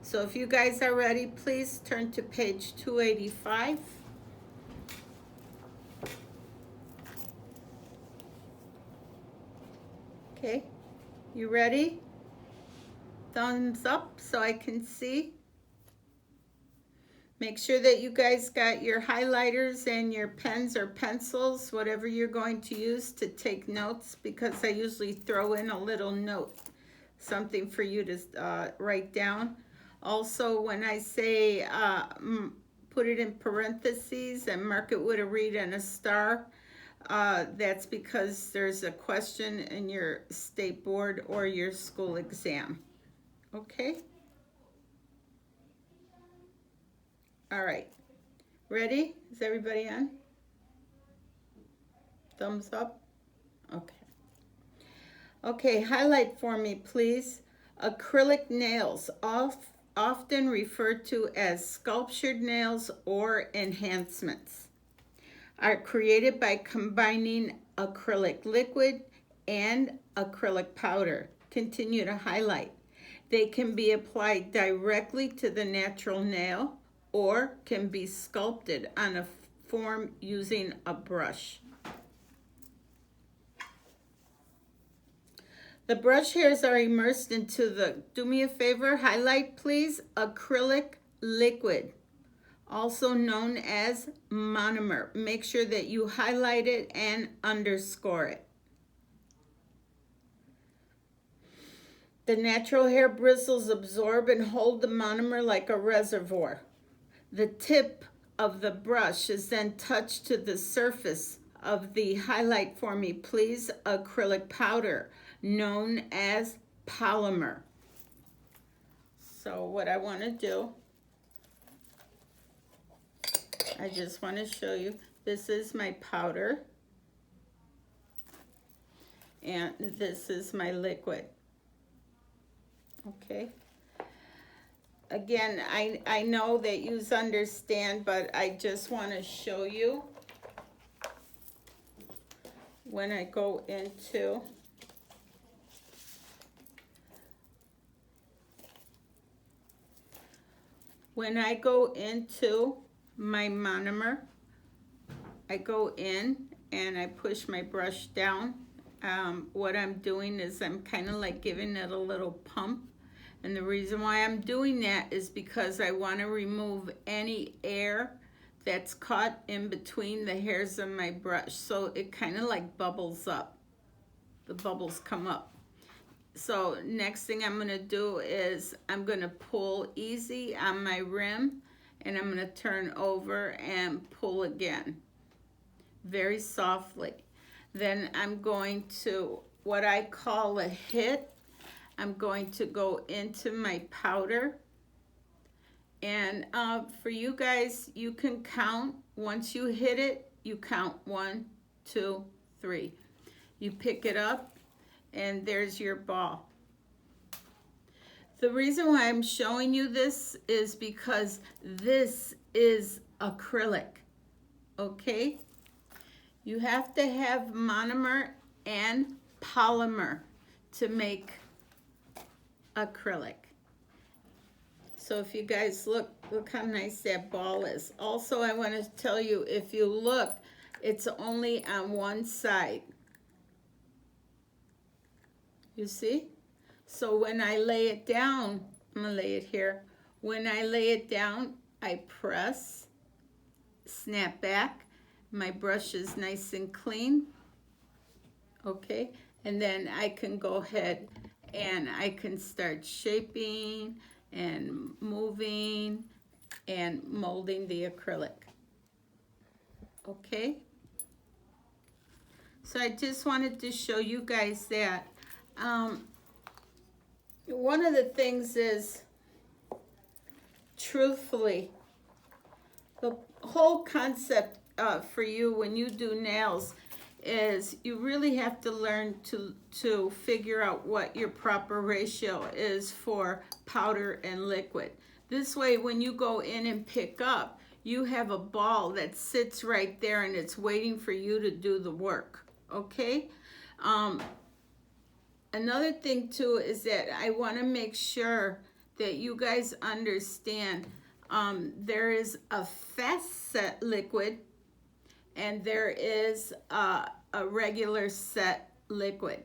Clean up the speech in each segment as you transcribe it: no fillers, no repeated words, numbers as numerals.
So if you guys are ready, please turn to page 285. Okay, you ready? Thumbs up so I can see. Make sure that you guys got your highlighters and your pens or pencils, whatever you're going to use to take notes, because I usually throw in a little note, something for you to write down. Also, when I say put it in parentheses and mark it with a read and a star, that's because there's a question in your state board or your school exam. Okay? All right. Ready? Is everybody on? Thumbs up? Okay. Okay, highlight for me, please. Acrylic nails, often referred to as sculptured nails or enhancements, are created by combining acrylic liquid and acrylic powder. Continue to highlight. They can be applied directly to the natural nail or can be sculpted on a form using a brush. The brush hairs are immersed into the, do me a favor, highlight please, acrylic liquid, also known as monomer. Make sure that you highlight it and underscore it. The natural hair bristles absorb and hold the monomer like a reservoir. The tip of the brush is then touched to the surface of the, highlight for me please, acrylic powder, known as polymer. So what I want to do, I just want to show you, this is my powder and this is my liquid. Okay. Again, I know that you understand, but I just want to show you when I go into my monomer, I go in and I push my brush down. What I'm doing is I'm kind of like giving it a little pump. And the reason why I'm doing that is because I want to remove any air that's caught in between the hairs of my brush. So it kind of like bubbles up. The bubbles come up. So next thing I'm going to do is I'm going to pull easy on my rim and I'm going to turn over and pull again. Very softly. Then I'm going to, what I call a hit, I'm going to go into my powder. And for you guys, you can count. Once you hit it, you count 1, 2, 3. You pick it up and there's your ball. The reason why I'm showing you this is because this is acrylic, okay? You have to have monomer and polymer to make acrylic. So if you guys look how nice that ball is. Also, I want to tell you, if you look, it's only on one side. You see? So when I lay it down, I'm going to lay it here. When I lay it down, I press, snap back. My brush is nice and clean. Okay? And then I can go ahead and I can start shaping and moving and molding the acrylic. Okay? So I just wanted to show you guys that. One of the things is, truthfully, the whole concept for you when you do nails is you really have to learn to figure out what your proper ratio is for powder and liquid. This way, when you go in and pick up, you have a ball that sits right there and it's waiting for you to do the work, okay? Another thing too is that I want to make sure that you guys understand there is a fast set liquid and there is a regular set liquid,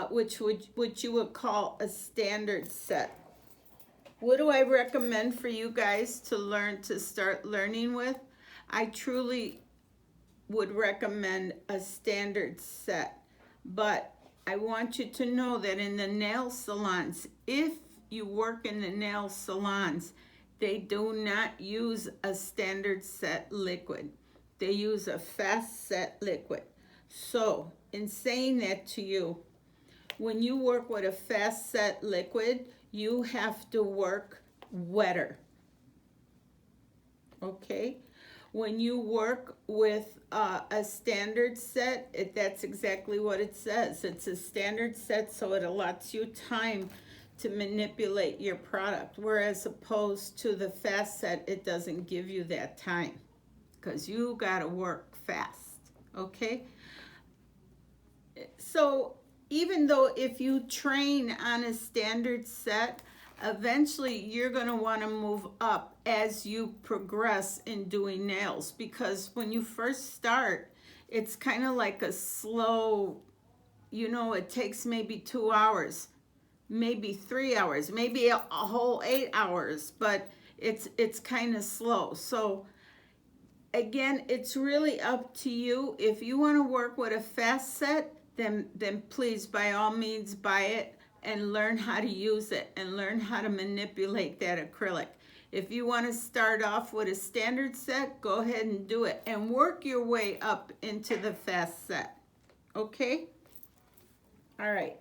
which you would call a standard set. What do I recommend for you guys to learn, to start learning with? I truly would recommend a standard set, but I want you to know that in the nail salons, if you work in the nail salons, they do not use a standard set liquid. They use a fast set liquid. So in saying that to you, when you work with a fast set liquid, you have to work wetter. Okay? When you work with a standard set, that's exactly what it says. It's a standard set, so it allots you time to manipulate your product. Whereas opposed to the fast set, it doesn't give you that time because you gotta work fast, okay? So even though if you train on a standard set, eventually you're going to want to move up as you progress in doing nails, because when you first start, it's kind of like a slow, you know, it takes maybe 2 hours, maybe 3 hours, maybe a whole 8 hours, but it's kind of slow. So again, it's really up to you. If you want to work with a fast set, then please, by all means, buy it and learn how to use it and learn how to manipulate that acrylic. If you want to start off with a standard set, go ahead and do it and work your way up into the fast set. Okay? All right.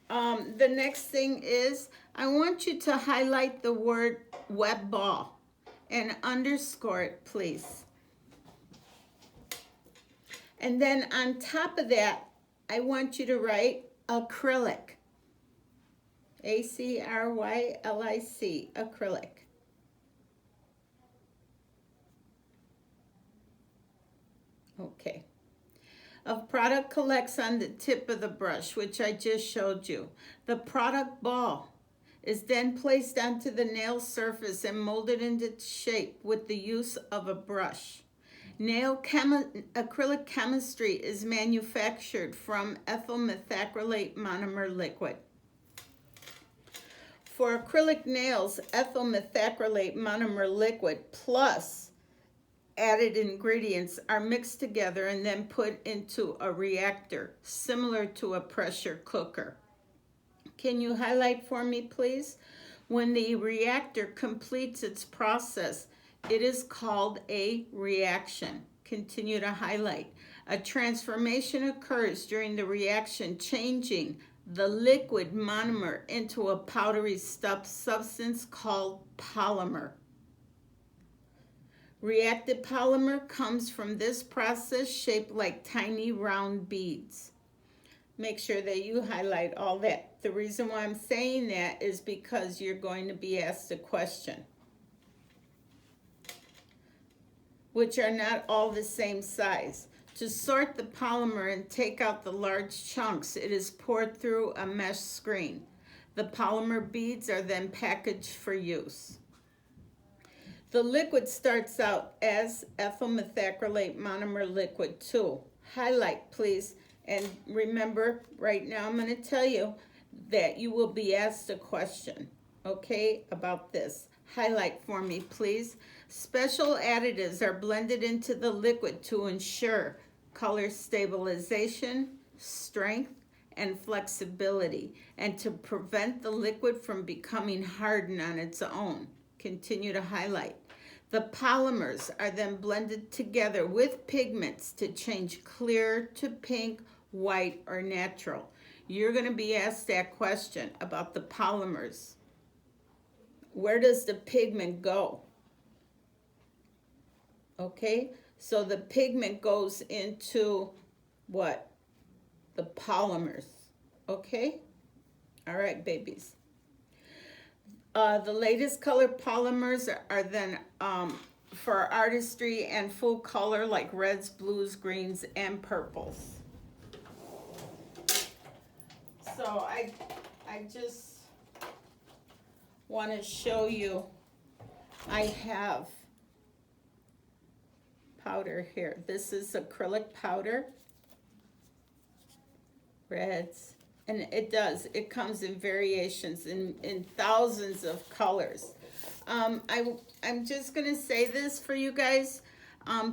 The next thing is I want you to highlight the word web ball and underscore it, please. And then on top of that, I want you to write acrylic. A-C-R-Y-L-I-C, acrylic. Okay. A product collects on the tip of the brush, which I just showed you. The product ball is then placed onto the nail surface and molded into shape with the use of a brush. Acrylic chemistry is manufactured from ethyl methacrylate monomer liquid. For acrylic nails, ethyl methacrylate monomer liquid plus added ingredients are mixed together and then put into a reactor, similar to a pressure cooker. Can you highlight for me, please? When the reactor completes its process, it is called a reaction. Continue to highlight. A transformation occurs during the reaction, changing the liquid monomer into a powdery substance called polymer. Reacted polymer comes from this process shaped like tiny round beads. Make sure that you highlight all that. The reason why I'm saying that is because you're going to be asked a question, which are not all the same size. To sort the polymer and take out the large chunks, it is poured through a mesh screen. The polymer beads are then packaged for use. The liquid starts out as ethyl methacrylate monomer liquid 2. Highlight, please. And remember, right now I'm going to tell you that you will be asked a question, okay, about this. Highlight for me, please. Special additives are blended into the liquid to ensure color stabilization, strength, and flexibility, and to prevent the liquid from becoming hardened on its own. Continue to highlight. The polymers are then blended together with pigments to change clear to pink, white, or natural. You're going to be asked that question about the polymers. Where does the pigment go? Okay, so the pigment goes into what? The polymers. Okay? All right, babies. The latest color polymers are then for artistry and full color, like reds, blues, greens, and purples. So I I just want to show you, I have powder here. This is acrylic powder, reds, and it comes in variations in thousands of colors. I'm just gonna say this for you guys.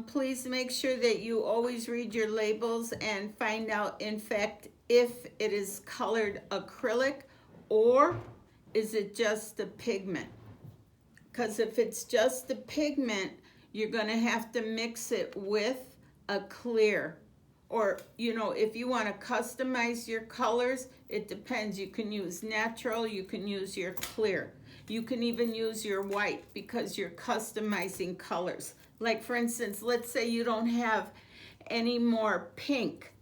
Please make sure that you always read your labels and find out, in fact, if it is colored acrylic or is it just a pigment. Because if it's just a pigment, you're gonna have to mix it with a clear. Or, you know, if you want to customize your colors, it depends. You can use natural, you can use your clear. You can even use your white because you're customizing colors. Like, for instance, let's say you don't have any more pink.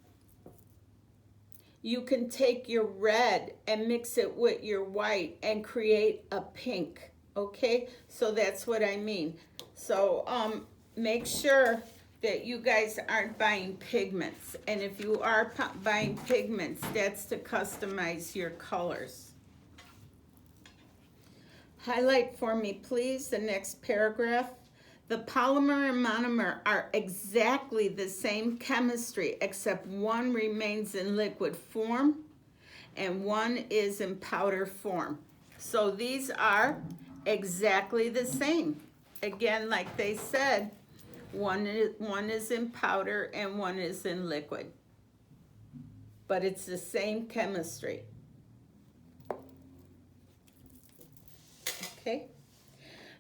You can take your red and mix it with your white and create a pink, okay? So that's what I mean. So make sure that you guys aren't buying pigments. And if you are buying pigments, that's to customize your colors. Highlight for me, please, the next paragraph. The polymer and monomer are exactly the same chemistry, except one remains in liquid form and one is in powder form. So these are exactly the same. Again, like they said, one is in powder and one is in liquid. But it's the same chemistry. Okay?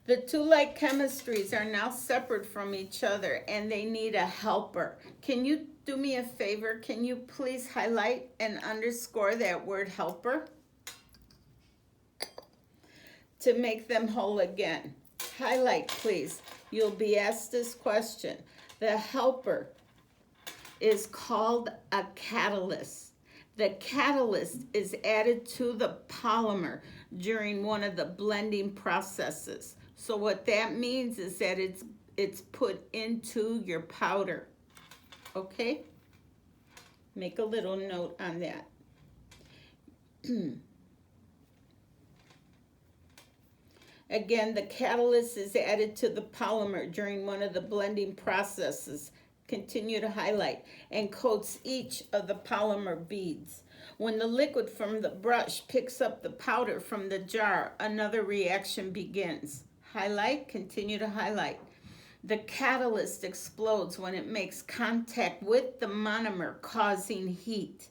The two like chemistries are now separate from each other and they need a helper. Can you do me a favor? Can you please highlight and underscore that word helper to make them whole again? Highlight, please. You'll be asked this question. The helper is called a catalyst. The catalyst is added to the polymer during one of the blending processes. So what that means is that it's put into your powder. Okay? Make a little note on that. Again, the catalyst is added to the polymer during one of the blending processes. Continue to highlight, and coats each of the polymer beads. When the liquid from the brush picks up the powder from the jar, another reaction begins. Highlight, continue to highlight. The catalyst explodes when it makes contact with the monomer, causing heat.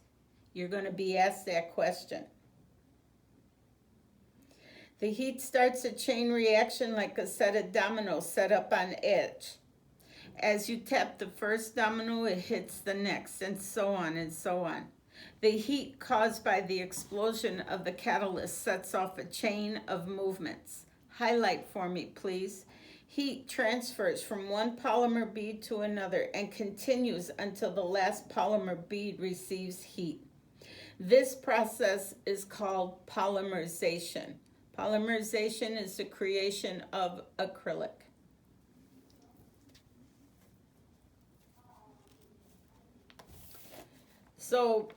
You're going to be asked that question. The heat starts a chain reaction like a set of dominoes set up on edge. As you tap the first domino, it hits the next, and so on and so on. The heat caused by the explosion of the catalyst sets off a chain of movements. Highlight for me, please. Heat transfers from one polymer bead to another and continues until the last polymer bead receives heat. This process is called polymerization. Polymerization is the creation of acrylic. So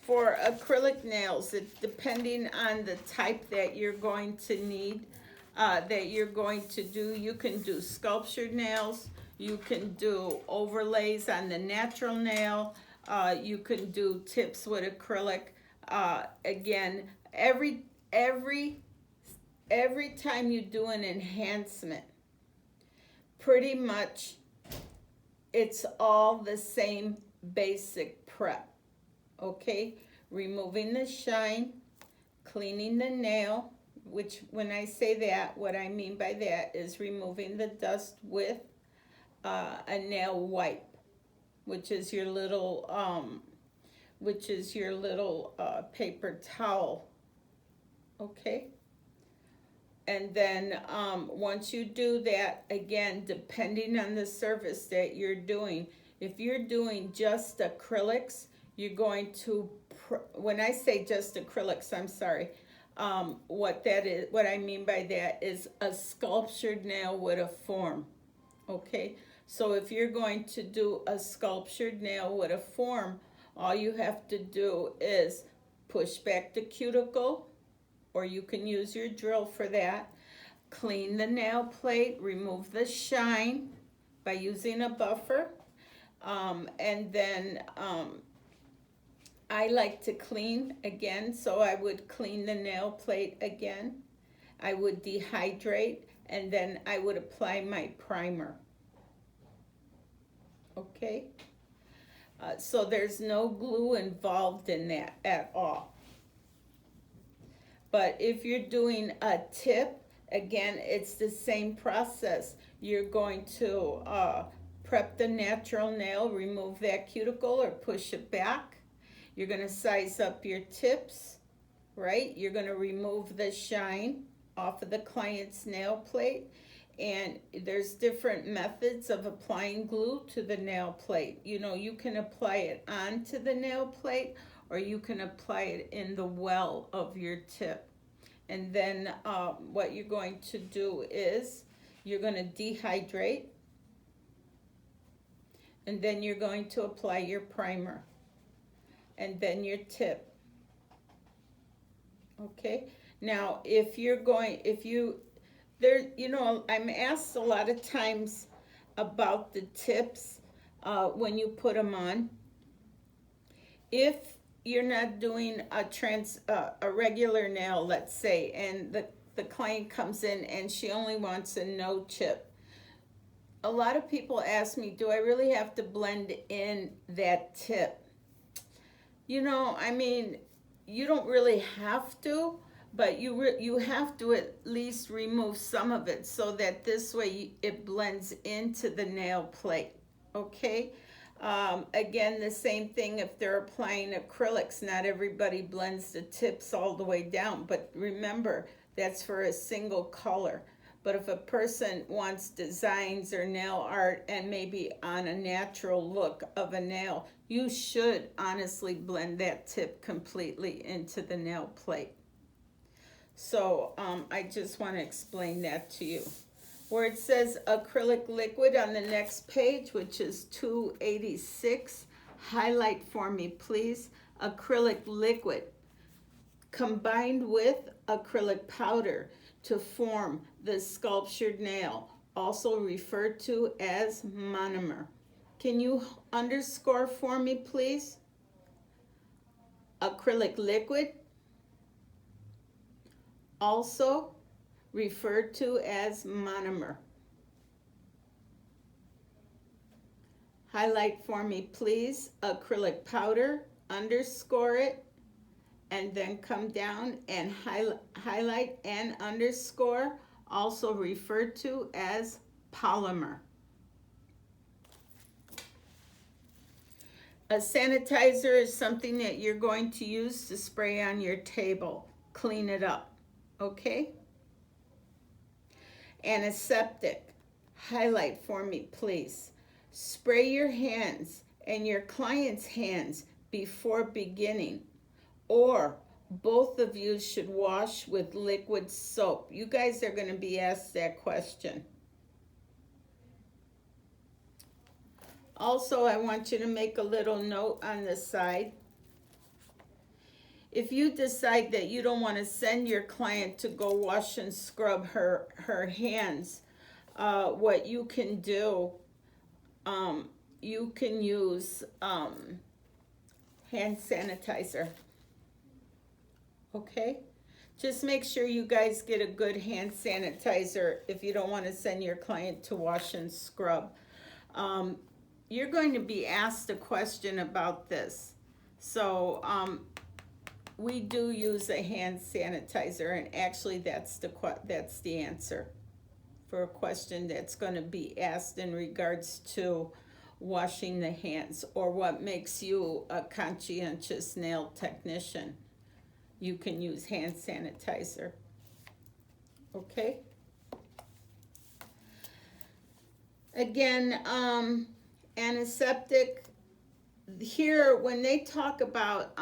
for acrylic nails, depending on the type that you're going to need, that you're going to do, you can do sculptured nails, you can do overlays on the natural nail, you can do tips with acrylic. Again, every time you do an enhancement, pretty much it's all the same basic prep. Okay, removing the shine, cleaning the nail, which when I say that, what I mean by that is removing the dust with a nail wipe, which is your little paper towel. Okay, and then once you do that, again, depending on the surface that you're doing, if you're doing just acrylics, you're going to, when I say just acrylics, I'm sorry, what I mean by that is a sculptured nail with a form. Okay, so if you're going to do a sculptured nail with a form, all you have to do is push back the cuticle, or you can use your drill for that. Clean the nail plate, remove the shine by using a buffer. And then I like to clean again, so I would clean the nail plate again. I would dehydrate, and then I would apply my primer. Okay? So there's no glue involved in that at all. But if you're doing a tip, again, it's the same process. You're going to prep the natural nail, remove that cuticle or push it back. You're going to size up your tips, right? You're going to remove the shine off of the client's nail plate. And there's different methods of applying glue to the nail plate. You know, you can apply it onto the nail plate, or you can apply it in the well of your tip. And then what you're going to do is you're going to dehydrate, and then you're going to apply your primer, and then your tip. Okay? Now, I'm asked a lot of times about the tips when you put them on. If you're not doing a regular nail, let's say, and the client comes in and she only wants a no chip, a lot of people ask me, do I really have to blend in that tip? You know, I mean, you don't really have to, but you have to at least remove some of it so that this way it blends into the nail plate, okay? Again, the same thing if they're applying acrylics. Not everybody blends the tips all the way down, but remember, that's for a single color. But if a person wants designs or nail art and maybe on a natural look of a nail, you should honestly blend that tip completely into the nail plate. So I just want to explain that to you. Where it says acrylic liquid on the next page, which is 286, highlight for me, please. Acrylic liquid combined with acrylic powder to form the sculptured nail, also referred to as monomer. Can you underscore for me, please? Acrylic liquid, also referred to as monomer. Highlight for me, please. Acrylic powder, underscore it, and then come down and highlight and underscore, also referred to as polymer. A sanitizer is something that you're going to use to spray on your table. Clean it up, okay? Antiseptic, highlight for me, please. Spray your hands and your client's hands before beginning, or both of you should wash with liquid soap. You guys are going to be asked that question. Also, I want you to make a little note on the side. If you decide that you don't want to send your client to go wash and scrub her hands, what you can do, you can use hand sanitizer. Okay? Just make sure you guys get a good hand sanitizer if you don't want to send your client to wash and scrub. You're going to be asked a question about this. So we do use a hand sanitizer, and actually that's the answer for a question that's going to be asked in regards to washing the hands, or what makes you a conscientious nail technician. You can use hand sanitizer. Okay? Again, antiseptic. Here, when they talk about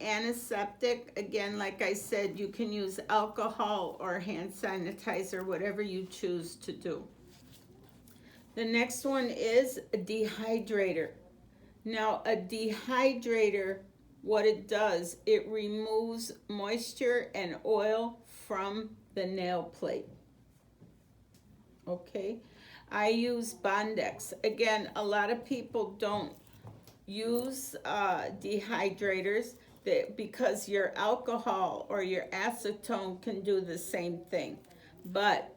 antiseptic, again, like I said, you can use alcohol or hand sanitizer, whatever you choose to do. The next one is a dehydrator. Now, a dehydrator what it does, it removes moisture and oil from the nail plate. Okay, I use Bondex. Again, a lot of people don't use dehydrators because your alcohol or your acetone can do the same thing. But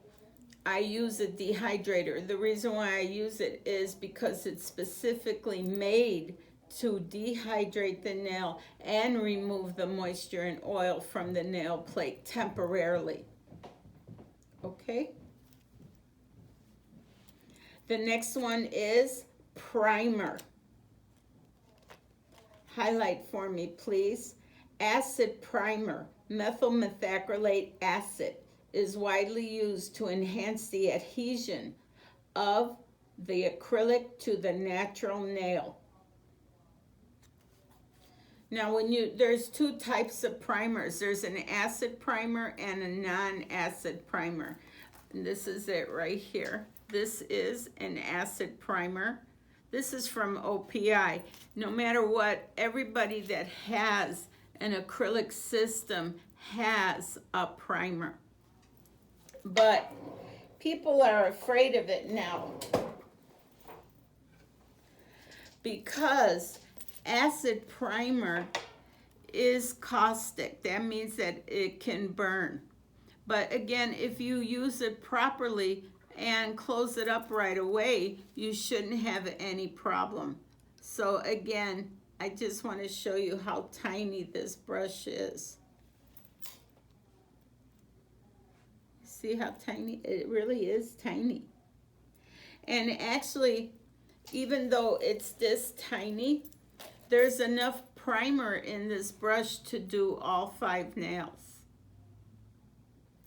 I use a dehydrator. The reason why I use it is because it's specifically made to dehydrate the nail and remove the moisture and oil from the nail plate temporarily. Okay? The next one is primer. Highlight for me, please. Acid primer, methyl methacrylate acid, is widely used to enhance the adhesion of the acrylic to the natural nail. Now, there's two types of primers. There's an acid primer and a non-acid primer. And this is it right here. This is an acid primer. This is from OPI. No matter what, everybody that has an acrylic system has a primer. But people are afraid of it now because acid primer is caustic. That means that it can burn. But again, if you use it properly and close it up right away, you shouldn't have any problem. So again, I just want to show you how tiny this brush is. See how tiny? It really is tiny. And actually, even though it's this tiny, there's enough primer in this brush to do all 5 nails.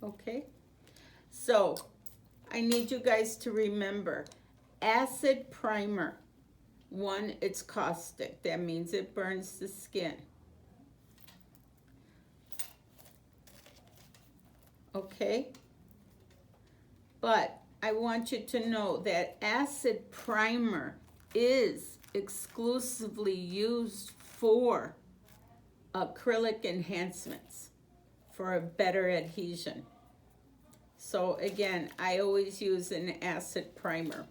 Okay? So, I need you guys to remember, acid primer. 1, it's caustic. That means it burns the skin. Okay? But I want you to know that acid primer is exclusively used for acrylic enhancements for a better adhesion. So again, I always use an acid primer.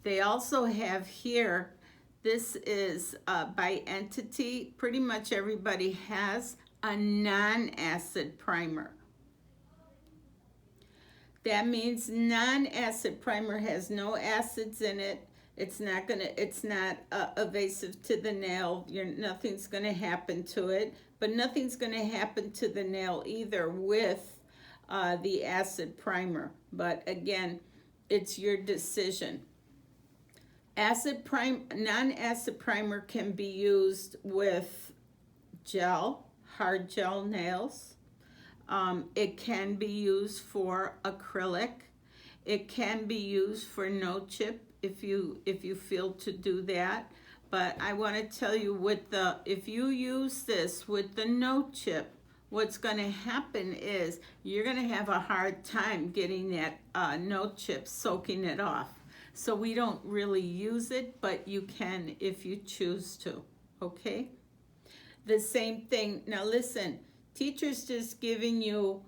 They also have here, this is by Entity. Pretty much everybody has a non-acid primer. That means non-acid primer has no acids in it. It's not evasive to the nail. Nothing's gonna happen to it, but nothing's gonna happen to the nail either with the acid primer. But again, it's your decision. Non-acid primer can be used with gel, hard gel nails. It can be used for acrylic. It can be used for no chip if you feel to do that. But I want to tell you, if you use this with the no chip, what's going to happen is you're going to have a hard time getting that no chip soaking it off. So we don't really use it, but you can if you choose to. Okay? The same thing. Now listen. Teacher's just giving you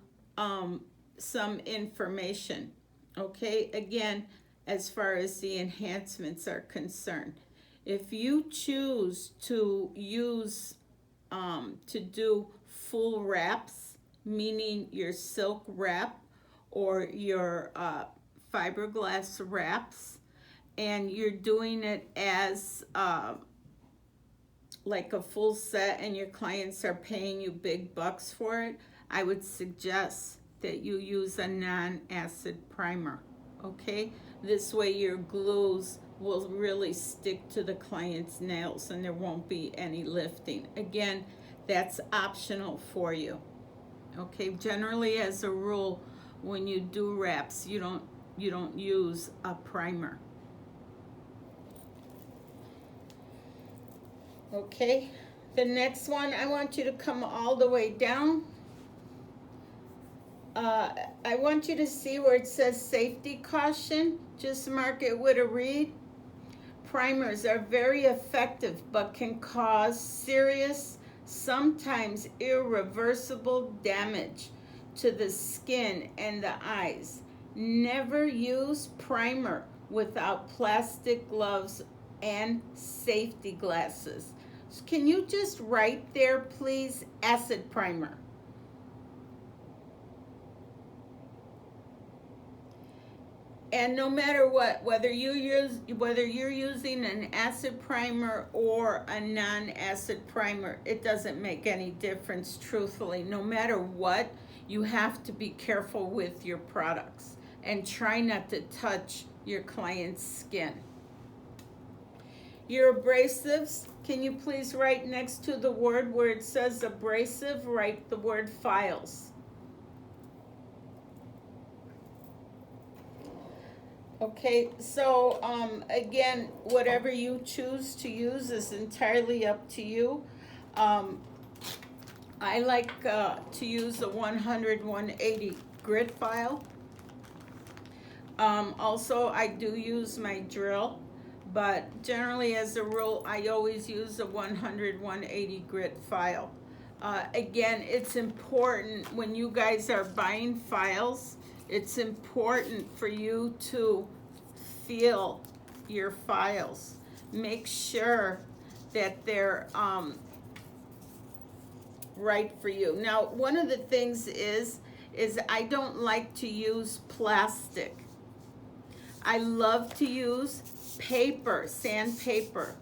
some information, okay? Again, as far as the enhancements are concerned. If you choose to use, to do full wraps, meaning your silk wrap or your fiberglass wraps, and you're doing it as like a full set and your clients are paying you big bucks for it, I would suggest that you use a non-acid primer, okay? This way your glues will really stick to the client's nails and there won't be any lifting. Again, that's optional for you, okay? Generally, as a rule, when you do wraps, you don't use a primer. Okay, the next one, I want you to come all the way down. I want you to see where it says safety caution. Just mark it with a reed. primers are very effective but can cause serious, sometimes irreversible damage to the skin and the eyes. Never use primer without plastic gloves and safety glasses. So can you just write there, please, acid primer? And no matter what, whether you're using an acid primer or a non-acid primer, it doesn't make any difference, truthfully. No matter what, you have to be careful with your products and try not to touch your client's skin. Your abrasives, can you please write next to the word where it says abrasive, write the word files. Okay, so again, whatever you choose to use is entirely up to you. I like to use a 100-180 grit file. Also, I do use my drill, but generally as a rule, I always use a 100-180 grit file. Again, it's important when you guys are buying files, it's important for you to feel your files. Make sure that they're right for you. Now, one of the things is I don't like to use plastic. I love to use paper, sandpaper,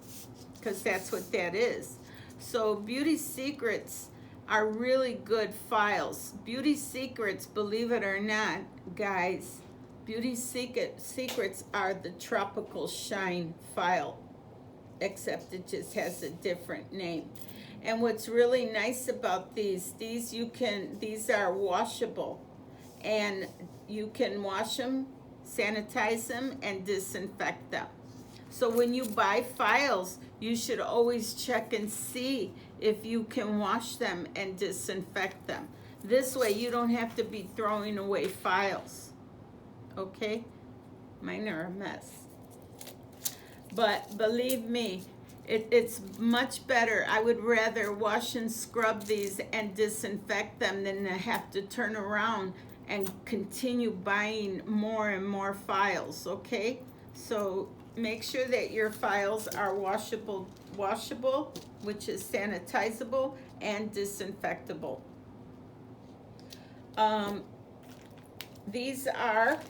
because that's what that is. So Beauty Secrets are really good files. Beauty Secrets, believe it or not, guys, Beauty Secrets are the Tropical Shine file, except it just has a different name. And what's really nice about these are washable, and you can wash them, sanitize them, and disinfect them. So when you buy files, you should always check and see if you can wash them and disinfect them. This way you don't have to be throwing away files. Okay? Mine are a mess. But believe me, it's much better. I would rather wash and scrub these and disinfect them than to have to turn around and continue buying more and more files, okay? So make sure that your files are washable, which is sanitizable, and disinfectable. These are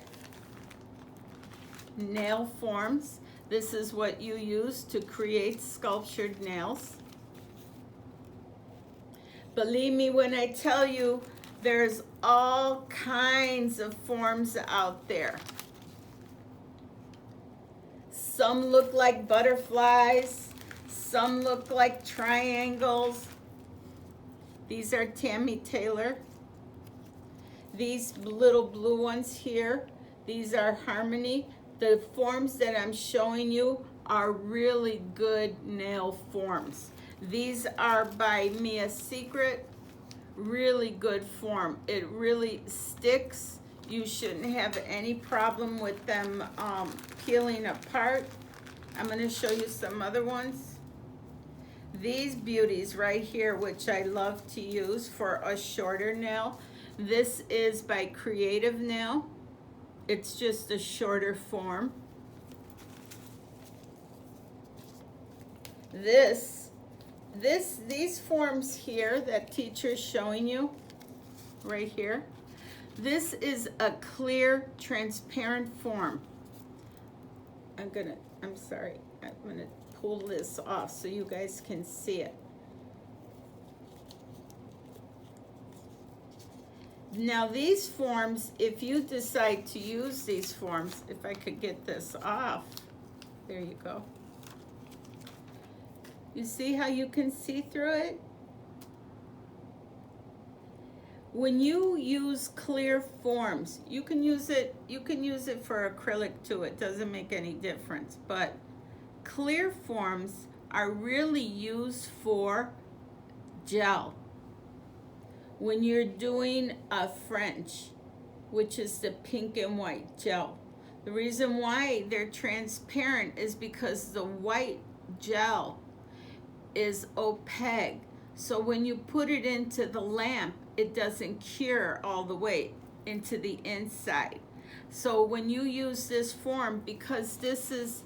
nail forms. This is what you use to create sculptured nails. Believe me when I tell you, there's all kinds of forms out there. Some look like butterflies, some look like triangles. These are Tammy Taylor. These little blue ones here, these are Harmony. The forms that I'm showing you are really good nail forms. These are by Mia Secret. Really good form. It really sticks. You shouldn't have any problem with them peeling apart. I'm going to show you some other ones. These beauties right here, which I love to use for a shorter nail. This is by Creative Nail. It's just a shorter form. These forms here that teacher's showing you right here, this is a clear, transparent form. I'm gonna pull this off so you guys can see it. Now these forms, if you decide to use these forms, if I could get this off, there you go. You see how you can see through it? When you use clear forms, you can use it for acrylic too. It doesn't make any difference, but clear forms are really used for gel. When you're doing a French, which is the pink and white gel, The reason why they're transparent is because the white gel is opaque. So when you put it into the lamp, it doesn't cure all the way into the inside. So when you use this form, because this is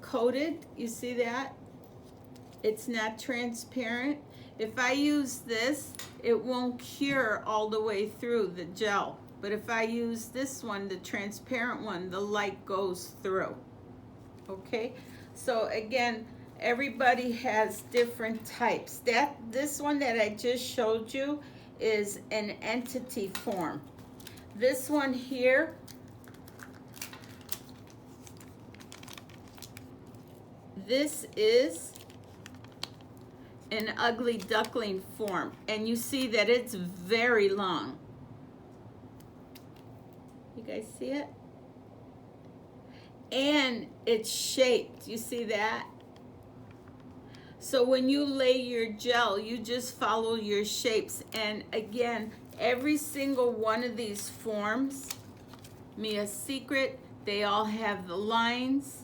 coated, you see that? It's not transparent. If I use this, it won't cure all the way through the gel. But if I use this one, the transparent one, the light goes through. Okay? So again, everybody has different types. This one that I just showed you is an entity form. This one here, this is an ugly duckling form, and you see that it's very long. You guys see it? And it's shaped. You see that? So when you lay your gel, you just follow your shapes. And again, every single one of these forms, Mia's Secret, they all have the lines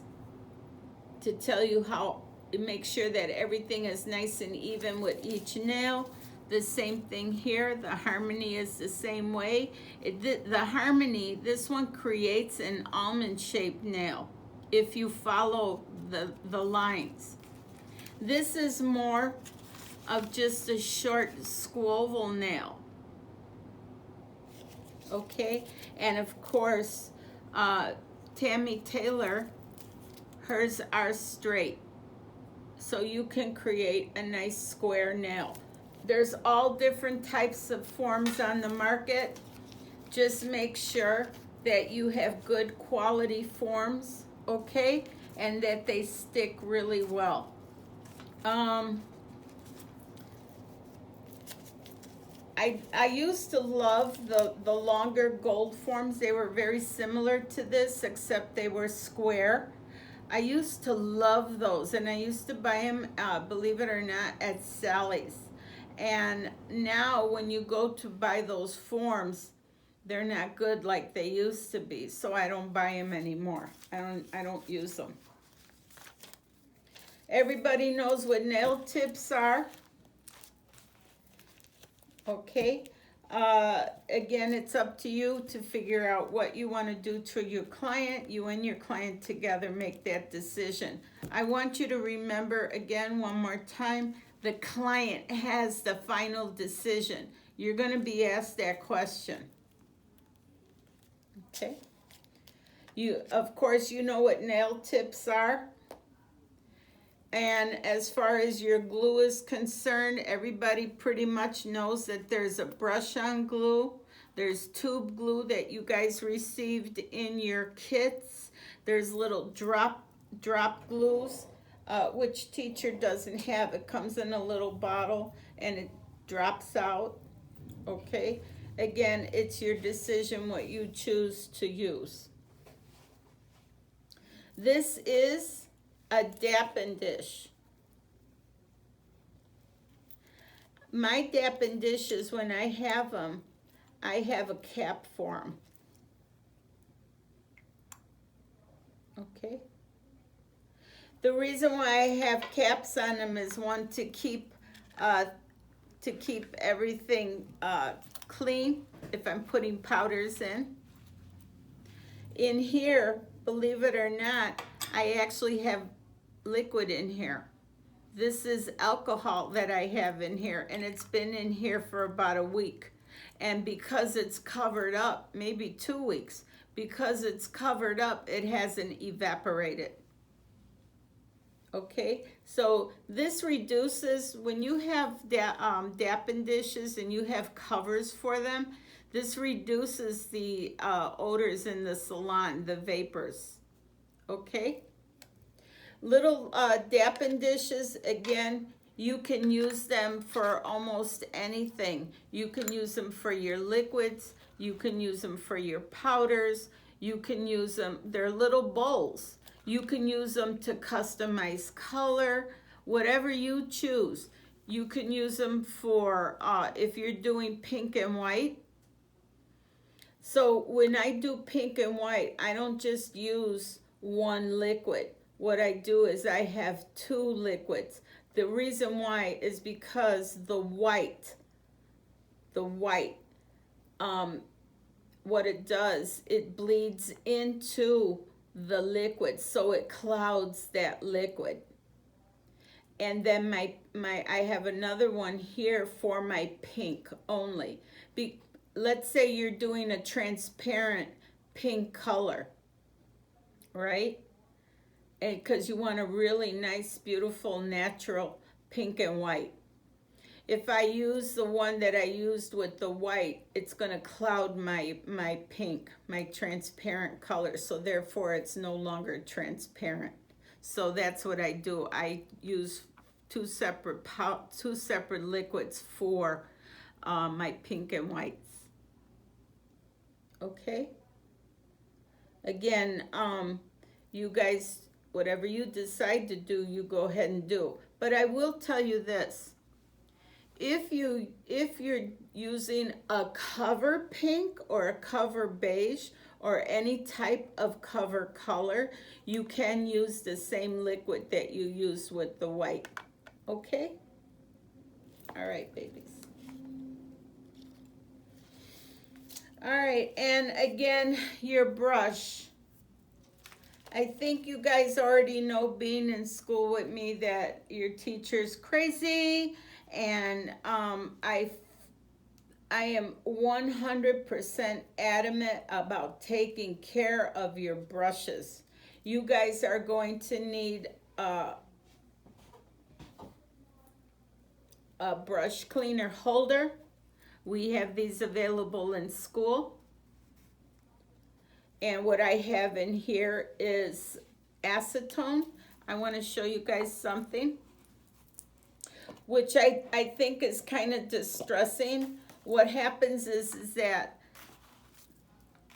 to tell you how to make sure that everything is nice and even with each nail. The same thing here, the Harmony is the same way. The Harmony, this one creates an almond-shaped nail if you follow the lines. This is more of just a short squoval nail. Okay, and of course, Tammy Taylor, hers are straight. So you can create a nice square nail. There's all different types of forms on the market. Just make sure that you have good quality forms, okay? And that they stick really well. I used to love the longer gold forms. They were very similar to this, except they were square. I used to love those, and I used to buy them, believe it or not, at Sally's. And now when you go to buy those forms, they're not good like they used to be, so I don't buy them anymore. I don't use them. Everybody knows what nail tips are. Okay. Again, it's up to you to figure out what you want to do to your client. You and your client together make that decision. I want you to remember again one more time, the client has the final decision. You're going to be asked that question. Okay. Of course, you know what nail tips are. And as far as your glue is concerned, everybody pretty much knows that there's a brush-on glue. There's tube glue that you guys received in your kits. There's little drop glues, which teacher doesn't have. It comes in a little bottle and it drops out, okay? Again, it's your decision what you choose to use. This is a Dappen dish. My Dappen dishes, when I have them, I have a cap for them. Okay. The reason why I have caps on them is one, to keep everything clean if I'm putting powders in. In here, believe it or not, I actually have liquid in here. This is alcohol that I have in here, and it's been in here for about a week. And because it's covered up, maybe 2 weeks, because it's covered up, it hasn't evaporated. Okay, so this reduces, when you have Dappen dishes and you have covers for them, this reduces the odors in the salon, the vapors. Okay. Little Dappen dishes, again, you can use them for almost anything. You can use them for your liquids. You can use them for your powders. You can use them, they're little bowls. You can use them to customize color, whatever you choose. You can use them for, if you're doing pink and white. So when I do pink and white, I don't just use one liquid. What I do is I have two liquids. The reason why is because the white, um, what it does, it bleeds into the liquid, so it clouds that liquid. And then my I have another one here for my pink only. Let's say you're doing a transparent pink color, right? And because you want a really nice, beautiful, natural pink and white. If I use the one that I used with the white, it's going to cloud my pink, my transparent color. So therefore, it's no longer transparent. So that's what I do. I use two separate liquids for my pink and whites. Okay. Again, you guys, whatever you decide to do, you go ahead and do. But I will tell you this. If you're using a cover pink or a cover beige or any type of cover color, you can use the same liquid that you use with the white. Okay? All right, babies. All right, and again, your brush. I think you guys already know, being in school with me, that your teacher's crazy, and I am 100% adamant about taking care of your brushes. You guys are going to need a brush cleaner holder. We have these available in school. And what I have in here is acetone. I want to show you guys something, which I think is kind of distressing. What happens is that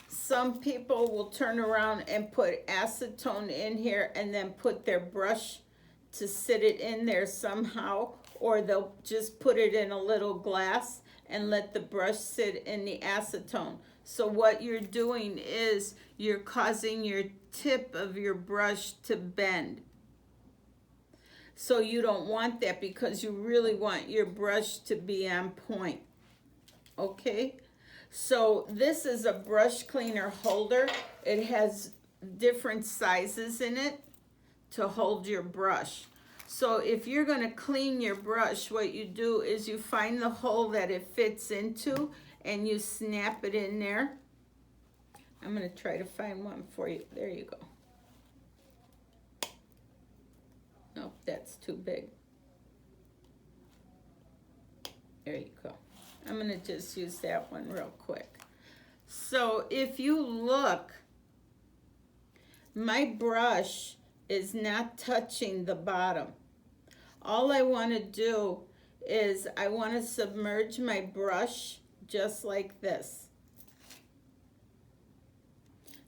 some people will turn around and put acetone in here and then put their brush to sit it in there somehow, or they'll just put it in a little glass and let the brush sit in the acetone. So what you're doing is you're causing your tip of your brush to bend. So you don't want that, because you really want your brush to be on point. Okay? So this is a brush cleaner holder. It has different sizes in it to hold your brush. So if you're going to clean your brush, what you do is you find the hole that it fits into and you snap it in there. I'm going to try to find one for you. There you go. Nope, that's too big. There you go. I'm going to just use that one real quick. So if you look, my brush is not touching the bottom. All I want to do is I want to submerge my brush just like this.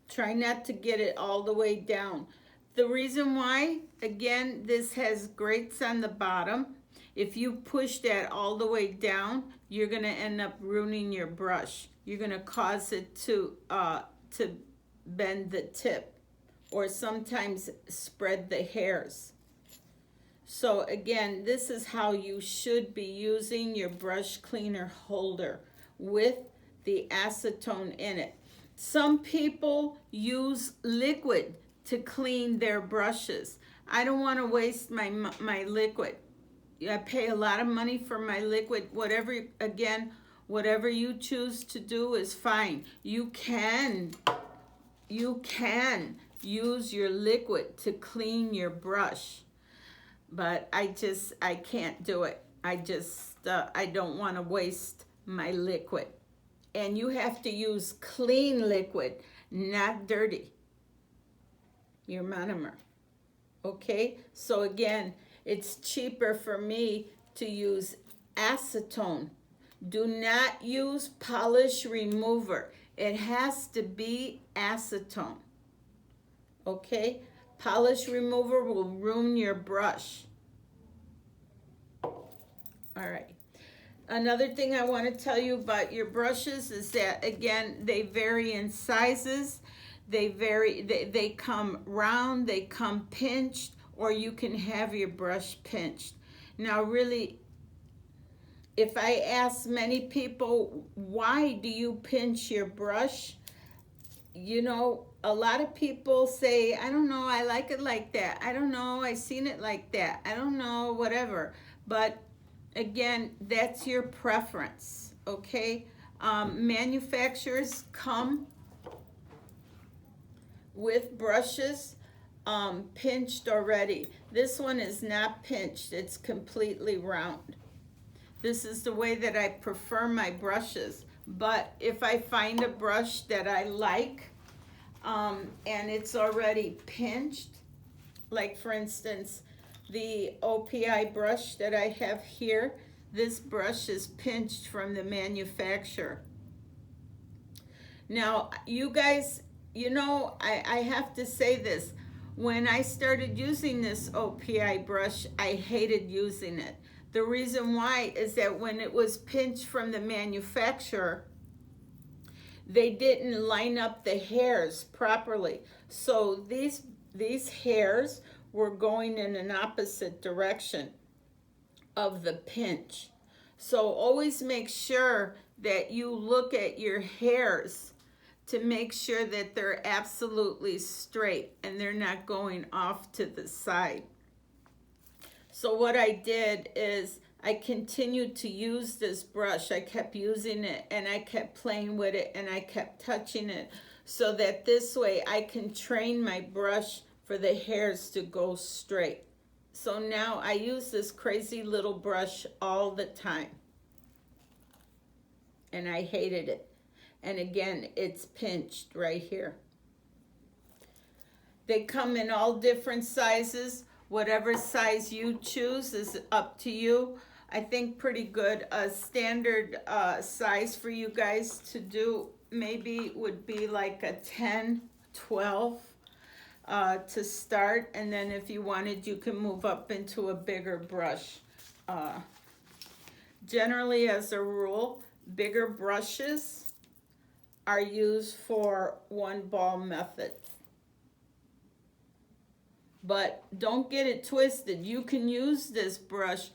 Try not to get it all the way down. The reason why, again, this has grates on the bottom. If you push that all the way down, you're going to end up ruining your brush. You're going to cause it to bend the tip, or sometimes spread the hairs. So again, this is how you should be using your brush cleaner holder, with the acetone in it. Some people use liquid to clean their brushes. I don't want to waste my liquid. I pay a lot of money for my liquid. Whatever you choose to do is fine. You can use your liquid to clean your brush, but I can't do it. I don't want to waste my liquid. And you have to use clean liquid, not dirty, your monomer. Okay, so again, it's cheaper for me to use acetone. Do not use polish remover. It has to be acetone. Okay, polish remover will ruin your brush. All right. Another thing I want to tell you about your brushes is that, again, they vary in sizes. They come round, they come pinched, or you can have your brush pinched. Now, really, if I ask many people, why do you pinch your brush? You know, a lot of people say, I don't know, I like it like that. I don't know, I seen it like that. I don't know, whatever. But again, that's your preference, okay? Manufacturers come with brushes pinched already. This one is not pinched, it's completely round. This is the way that I prefer my brushes. But if I find a brush that I like and it's already pinched, like for instance, the OPI brush that I have here, this brush is pinched from the manufacturer. Now, you guys, you know, I have to say this. When I started using this OPI brush, I hated using it. The reason why is that when it was pinched from the manufacturer, they didn't line up the hairs properly. So these hairs were going in an opposite direction of the pinch. So always make sure that you look at your hairs to make sure that they're absolutely straight and they're not going off to the side. So what I did is I continued to use this brush. I kept using it and I kept playing with it and I kept touching it so that this way I can train my brush for the hairs to go straight. So now I use this crazy little brush all the time. And I hated it. And again, it's pinched right here. They come in all different sizes. Whatever size you choose is up to you. I think pretty good. A standard size for you guys to do maybe would be like a 10, 12 to start. And then if you wanted, you can move up into a bigger brush. Generally, as a rule, bigger brushes are used for one ball method. But don't get it twisted. You can use this brush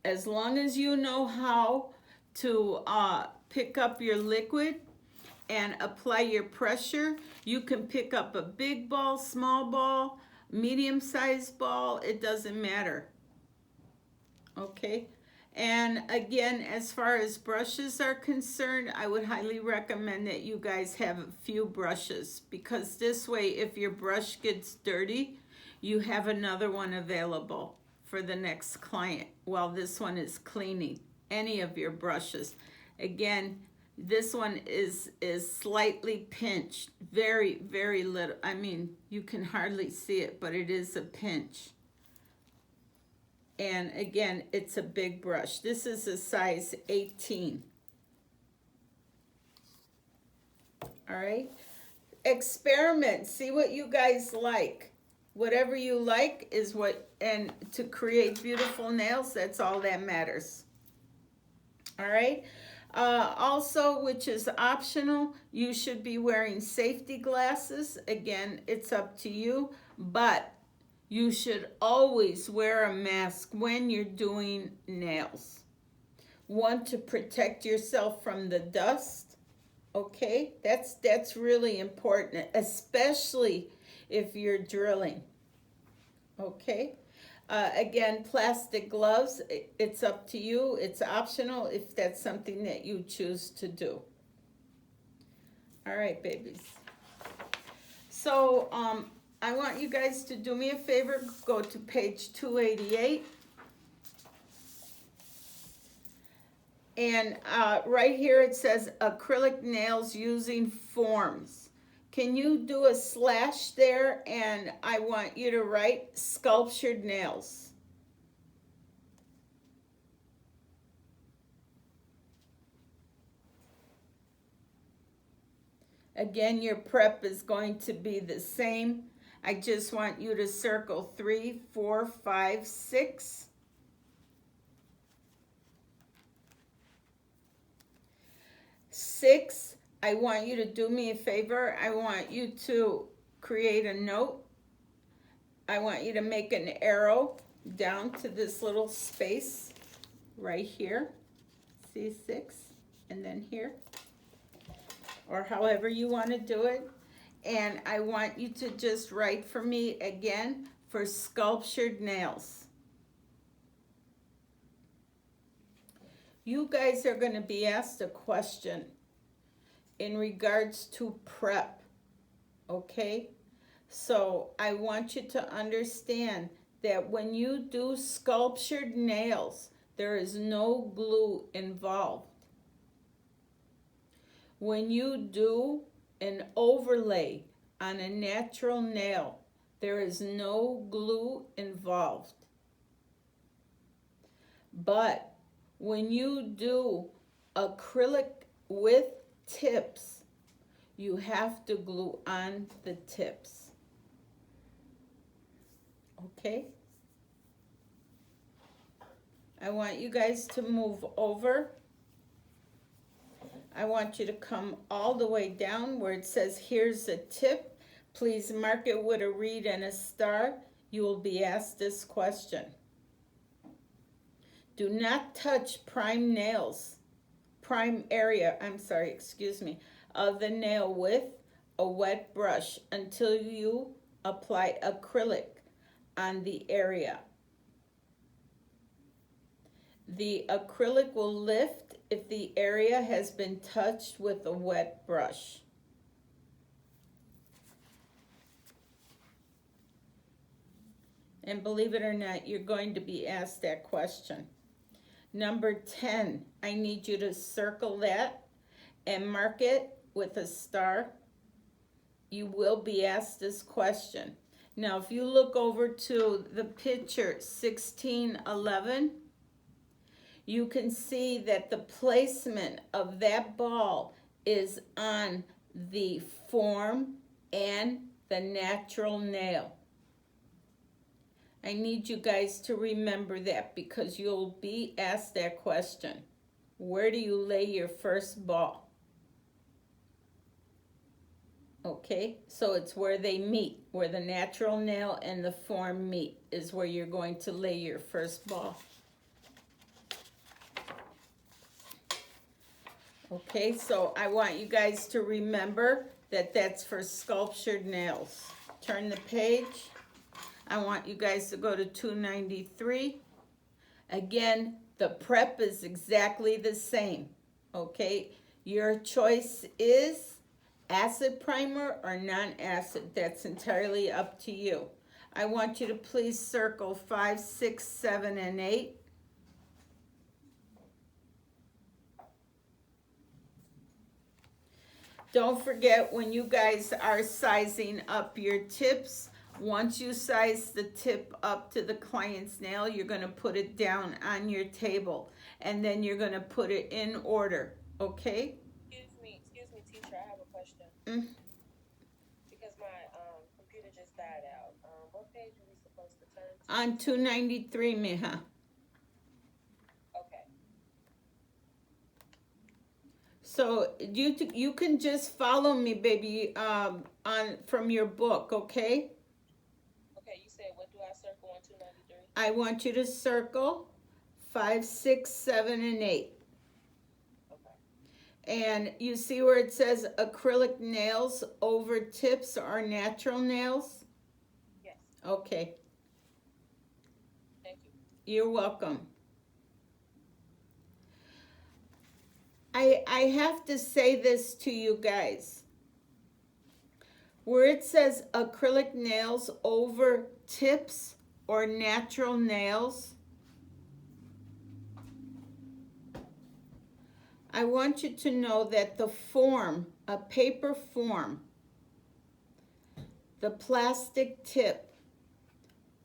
as long as you know how to pick up your liquid and apply your pressure. You can pick up a big ball, small ball, medium-sized ball. It doesn't matter. Okay? And again, as far as brushes are concerned, I would highly recommend that you guys have a few brushes, because this way, if your brush gets dirty, you have another one available for the next client while this one is cleaning. Any of your brushes. Again, this one is slightly pinched, very, very little. I mean, you can hardly see it, but it is a pinch. And again, it's a big brush. This is a size 18. All right. Experiment. See what you guys like. Whatever you like is what, and to create beautiful nails, that's all that matters. All right. Also, which is optional, you should be wearing safety glasses. Again, it's up to you, but you should always wear a mask when you're doing nails. One, to protect yourself from the dust. Okay, that's really important, especially if you're drilling. Okay. Again, plastic gloves, it's up to you. It's optional if that's something that you choose to do. All right, babies. So, I want you guys to do me a favor, go to page 288. And right here it says acrylic nails using forms. Can you do a slash there? And I want you to write sculptured nails. Again, your prep is going to be the same. I just want you to circle 3, 4, 5, 6. 6, I want you to do me a favor. I want you to create a note. I want you to make an arrow down to this little space right here. See 6, and then here, or however you want to do it. And I want you to just write for me again for sculptured nails. You guys are going to be asked a question in regards to prep, okay? So I want you to understand that when you do sculptured nails, there is no glue involved. When you do an overlay on a natural nail, there is no glue involved. But when you do acrylic with tips, you have to glue on the tips. Okay? I want you guys to move over. I want you to come all the way down where it says, here's a tip. Please mark it with a read and a star. You will be asked this question. Do not touch prime area of the nail with a wet brush until you apply acrylic on the area. The acrylic will lift if the area has been touched with a wet brush. And believe it or not, you're going to be asked that question. Number 10, I need you to circle that and mark it with a star. You will be asked this question. Now, if you look over to the picture 1611, you can see that the placement of that ball is on the form and the natural nail. I need you guys to remember that because you'll be asked that question. Where do you lay your first ball? Okay, so it's where they meet, where the natural nail and the form meet is where you're going to lay your first ball. Okay, so I want you guys to remember that that's for sculptured nails. Turn the page. I want you guys to go to 293. Again, the prep is exactly the same. Okay, your choice is acid primer or non-acid. That's entirely up to you. I want you to please circle 5, 6, 7, and 8. Don't forget when you guys are sizing up your tips, once you size the tip up to the client's nail, you're going to put it down on your table and then you're going to put it in order, okay? Excuse me, teacher, I have a question. Because my computer just died out. What page are we supposed to turn to? On 293, mija. Okay. So you can just follow me, baby, from your book, okay? Okay, you said what do I circle on 293? I want you to circle 5, 6, 7, and 8. Okay. And you see where it says acrylic nails over tips or natural nails? Yes. Okay. Thank you. You're welcome. I have to say this to you guys. Where it says acrylic nails over tips or natural nails, I want you to know that the form, a paper form, the plastic tip,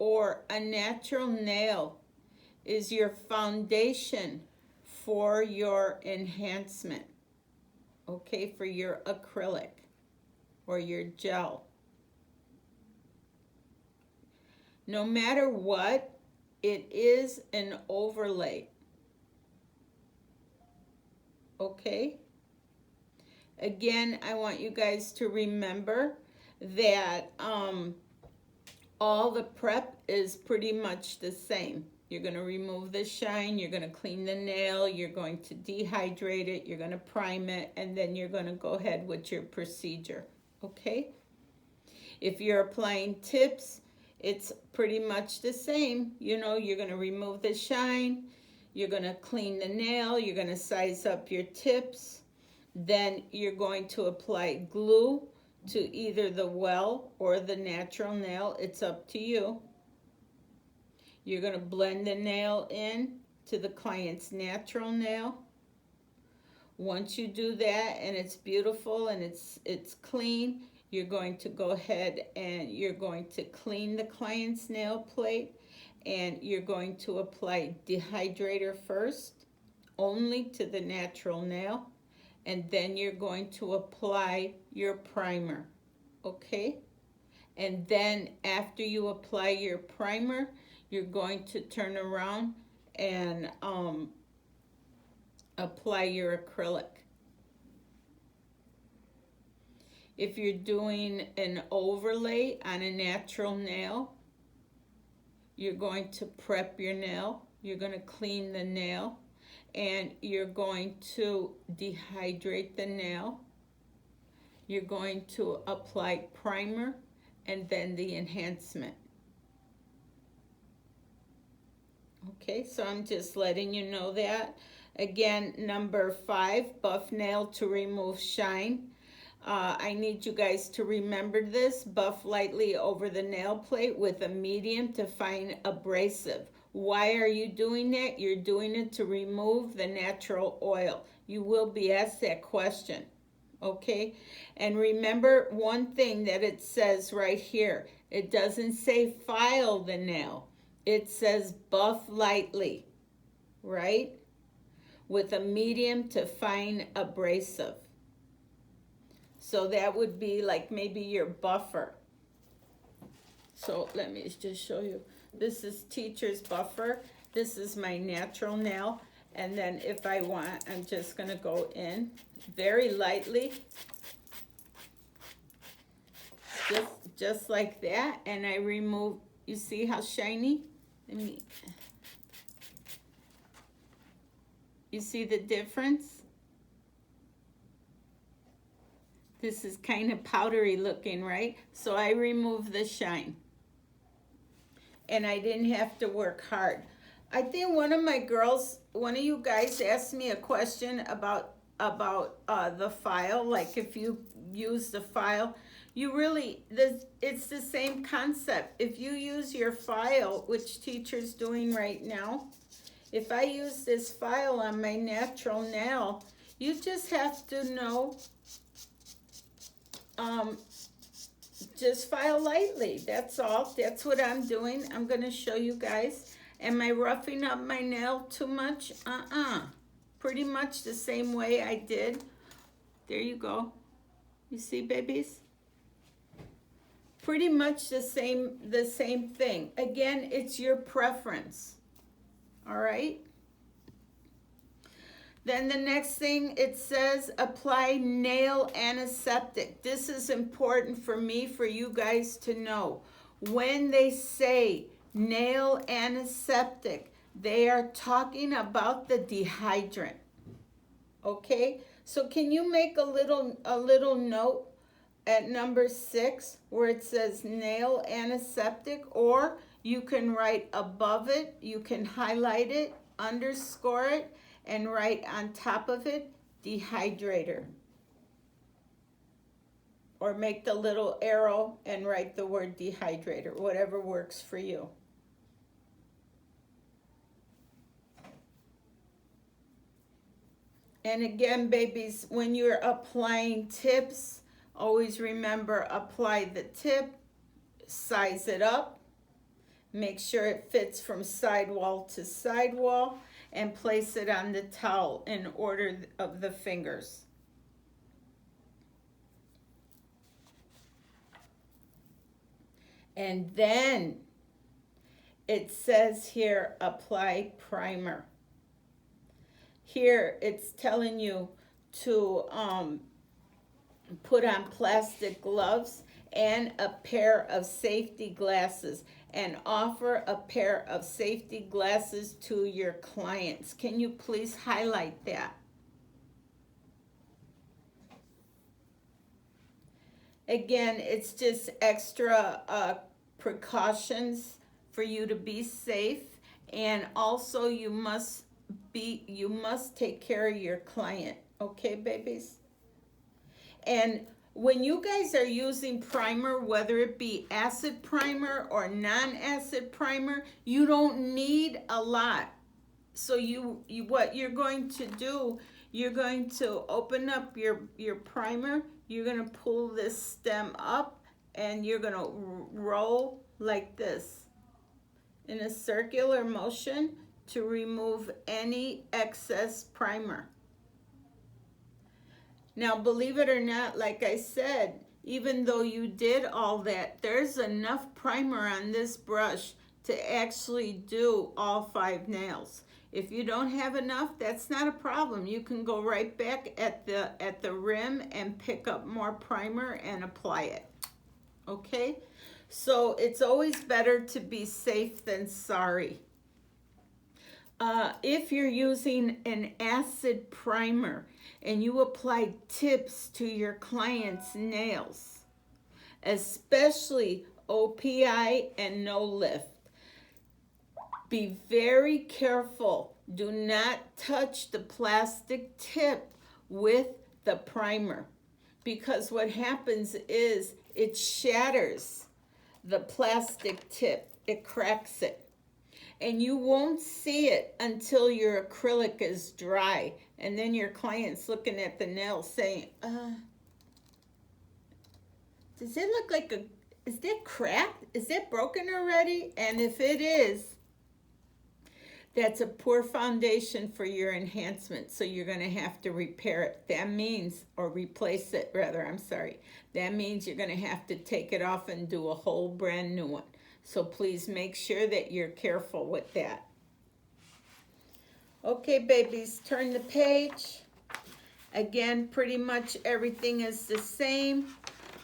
or a natural nail is your foundation for your enhancement, okay, for your acrylic or your gel. No matter what, it is an overlay, okay? Again, I want you guys to remember that all the prep is pretty much the same. You're going to remove the shine, you're going to clean the nail, you're going to dehydrate it, you're going to prime it, and then you're going to go ahead with your procedure, okay? If you're applying tips, it's pretty much the same. You know, you're going to remove the shine, you're going to clean the nail, you're going to size up your tips, then you're going to apply glue to either the well or the natural nail. It's up to you. You're going to blend the nail in to the client's natural nail. Once you do that and it's beautiful and it's clean, you're going to go ahead and you're going to clean the client's nail plate, and you're going to apply dehydrator first, only to the natural nail, and then you're going to apply your primer, okay? And then after you apply your primer, you're going to turn around and apply your acrylic. If you're doing an overlay on a natural nail, you're going to prep your nail, you're going to clean the nail, and you're going to dehydrate the nail. You're going to apply primer and then the enhancement. Okay, so I'm just letting you know that. Again, number 5, buff nail to remove shine. I need you guys to remember this. Buff lightly over the nail plate with a medium to fine abrasive. Why are you doing that? You're doing it to remove the natural oil. You will be asked that question, okay? And remember one thing that it says right here. It doesn't say file the nail. It says buff lightly, right? With a medium to fine abrasive. So that would be like maybe your buffer. So let me just show you. This is teacher's buffer. This is my natural nail. And then if I want, I'm just gonna go in very lightly. Just like that. And I remove, you see how shiny? You see the difference? This is kind of powdery looking, right? So I removed the shine. And I didn't have to work hard. I think one of my girls, one of you guys asked me a question about the file, like if you use the file. You really, it's the same concept. If you use your file, which teacher's doing right now, if I use this file on my natural nail, you just have to know, just file lightly. That's all. That's what I'm doing. I'm going to show you guys. Am I roughing up my nail too much? Pretty much the same way I did. There you go. You see, babies? Pretty much the same thing. Again, it's your preference. All right? Then the next thing, it says apply nail antiseptic. This is important for me, for you guys to know. When they say nail antiseptic, they are talking about the dehydrant. Okay? So can you make a little note at number 6 where it says nail antiseptic, or you can write above it, you can highlight it, underscore it, and write on top of it, dehydrator. Or make the little arrow and write the word dehydrator, whatever works for you. And again, babies, when you're applying tips, always remember, apply the tip, size it up, make sure it fits from sidewall to sidewall, and place it on the towel in order of the fingers. And then it says here, apply primer. Here it's telling you to put on plastic gloves and a pair of safety glasses, and offer a pair of safety glasses to your clients. Can you please highlight that? Again, it's just extra precautions for you to be safe, and also you must take care of your client. Okay, babies? And when you guys are using primer, whether it be acid primer or non-acid primer, you don't need a lot. So what you're going to do, you're going to open up your primer, you're going to pull this stem up, and you're going to roll like this in a circular motion to remove any excess primer. Now, believe it or not, like I said, even though you did all that, there's enough primer on this brush to actually do all 5 nails. If you don't have enough, that's not a problem. You can go right back at the rim and pick up more primer and apply it. Okay? So it's always better to be safe than sorry. If you're using an acid primer and you apply tips to your client's nails, especially OPI and no lift, be very careful. Do not touch the plastic tip with the primer, because what happens is it shatters the plastic tip. It cracks it. And you won't see it until your acrylic is dry. And then your client's looking at the nail saying, does it look like is that cracked? Is that broken already? And if it is, that's a poor foundation for your enhancement. So you're going to have to repair it. That means, or replace it rather, I'm sorry. That means you're going to have to take it off and do a whole brand new one. So please make sure that you're careful with that. Okay, babies, turn the page. Again, pretty much everything is the same.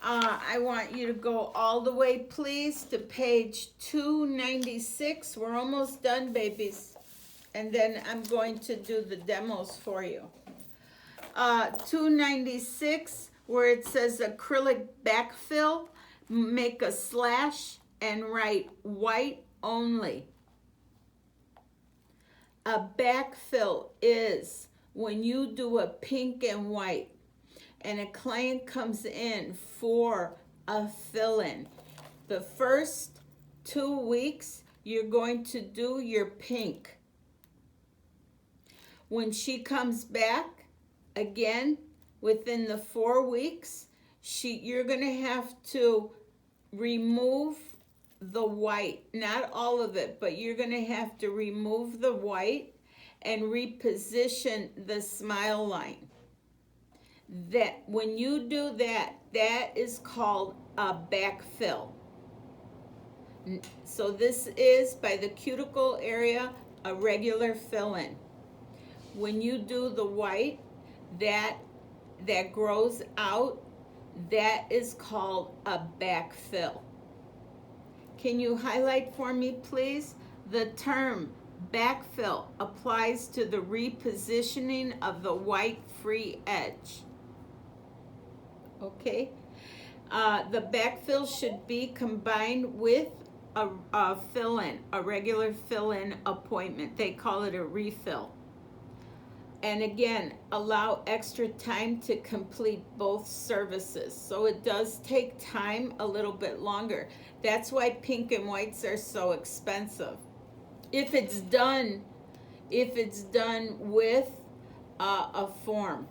I want you to go all the way, please, to page 296. We're almost done, babies. And then I'm going to do the demos for you. 296, where it says acrylic backfill, make a slash and write white only. A backfill is when you do a pink and white and a client comes in for a fill-in. The first 2 weeks, you're going to do your pink. When she comes back, again, within the 4 weeks, you're going to have to remove the white, not all of it, but you're going to have to remove the white and reposition the smile line. That when you do that, that is called a backfill. So this is, by the cuticle area, a regular fill-in. When you do the white, that grows out, that is called a backfill. Can you highlight for me, please? The term backfill applies to the repositioning of the white free edge. Okay? The backfill should be combined with a fill-in, a regular fill-in appointment. They call it a refill. And again, allow extra time to complete both services. So it does take time a little bit longer. That's why pink and whites are so expensive. If it's done with a form.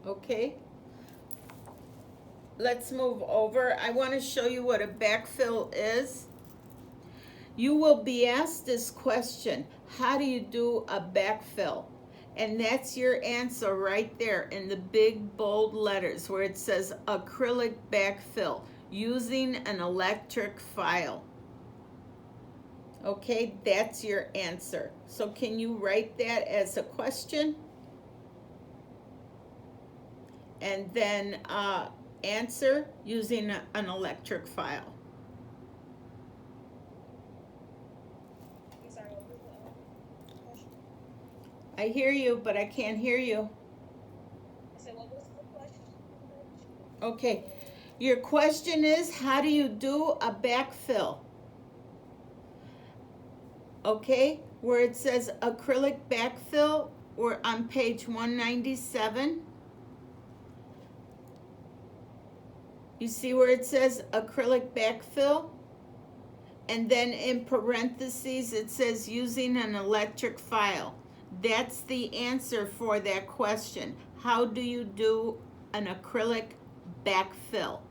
Okay? Let's move over. I want to show you what a backfill is. You will be asked this question: how do you do a backfill? And that's your answer right there in the big bold letters where it says acrylic backfill using an electric file. Okay, that's your answer. So can you write that as a question? and then answer using an electric file. I'm sorry, what was the question? I hear you, but I can't hear you. I said, what was the question? Okay, your question is, how do you do a backfill? Okay, where it says acrylic backfill, we're on page 197. You see where it says acrylic backfill? And then in parentheses it says using an electric file. That's the answer for that question. How do you do an acrylic backfill?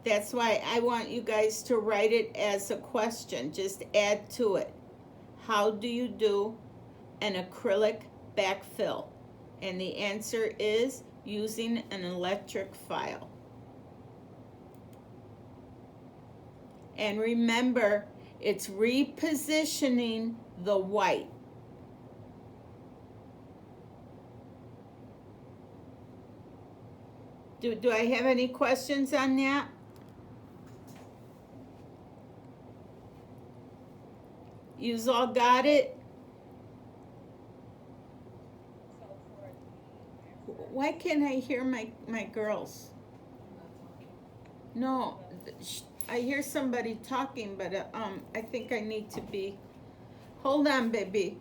That's why I want you guys to write it as a question. Just add to it. How do you do an acrylic backfill? And the answer is using an electric file. And remember, it's repositioning the white. Do I have any questions on that? You've all got it? So for the Why can't I hear my girls? No, I hear somebody talking, but I think I need to be. Hold on, baby.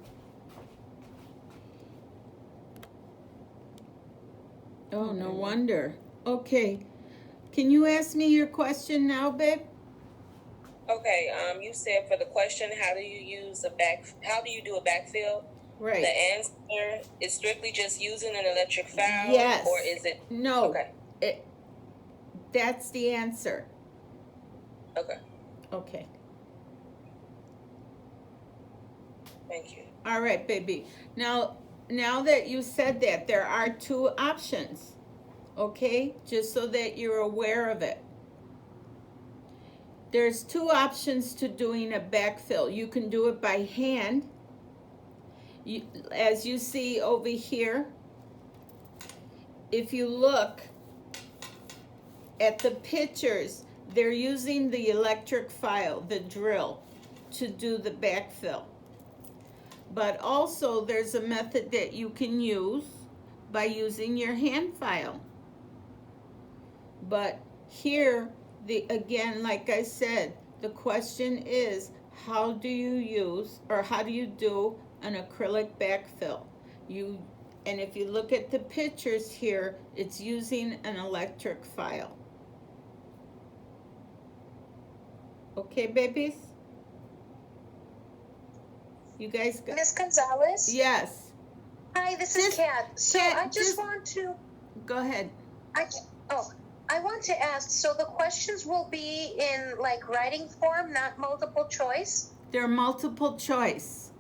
Oh, no wonder. Okay. Can you ask me your question now, babe? Okay, you said for the question, how do you do a backfill? Right. The answer is strictly just using an electric file? Yes. Or is it? No. Okay. That's the answer. Okay. Okay. Thank you. All right, baby. Now that you said that, there are two options. Okay? Just so that you're aware of it. There's two options to doing a backfill. You can do it by hand. As you see over here, if you look at the pictures, they're using the electric file, the drill, to do the backfill. But also there's a method that you can use by using your hand file. But here, again, like I said, the question is, how do you do an acrylic backfill? And if you look at the pictures here, it's using an electric file. Okay, babies? You guys got... Miss Gonzalez? Yes. Hi, this is Kat. So Kat, I just want to... Go ahead. I want to ask, so the questions will be in like writing form, not multiple choice? They're multiple choice.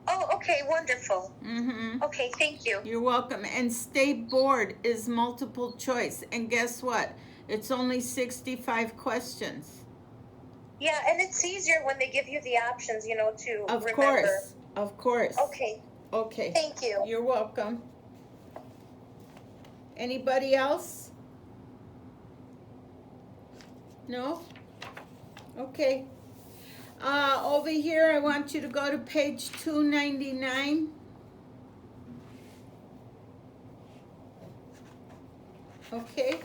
Oh, okay, wonderful. Mm-hmm. Okay, thank you. You're welcome. And State Board is multiple choice. And guess what? It's only 65 questions. Yeah, and it's easier when they give you the options, to remember. Of course. Okay. Thank you. You're welcome. Anybody else? No? Okay. Over here, I want you to go to page 299. Okay.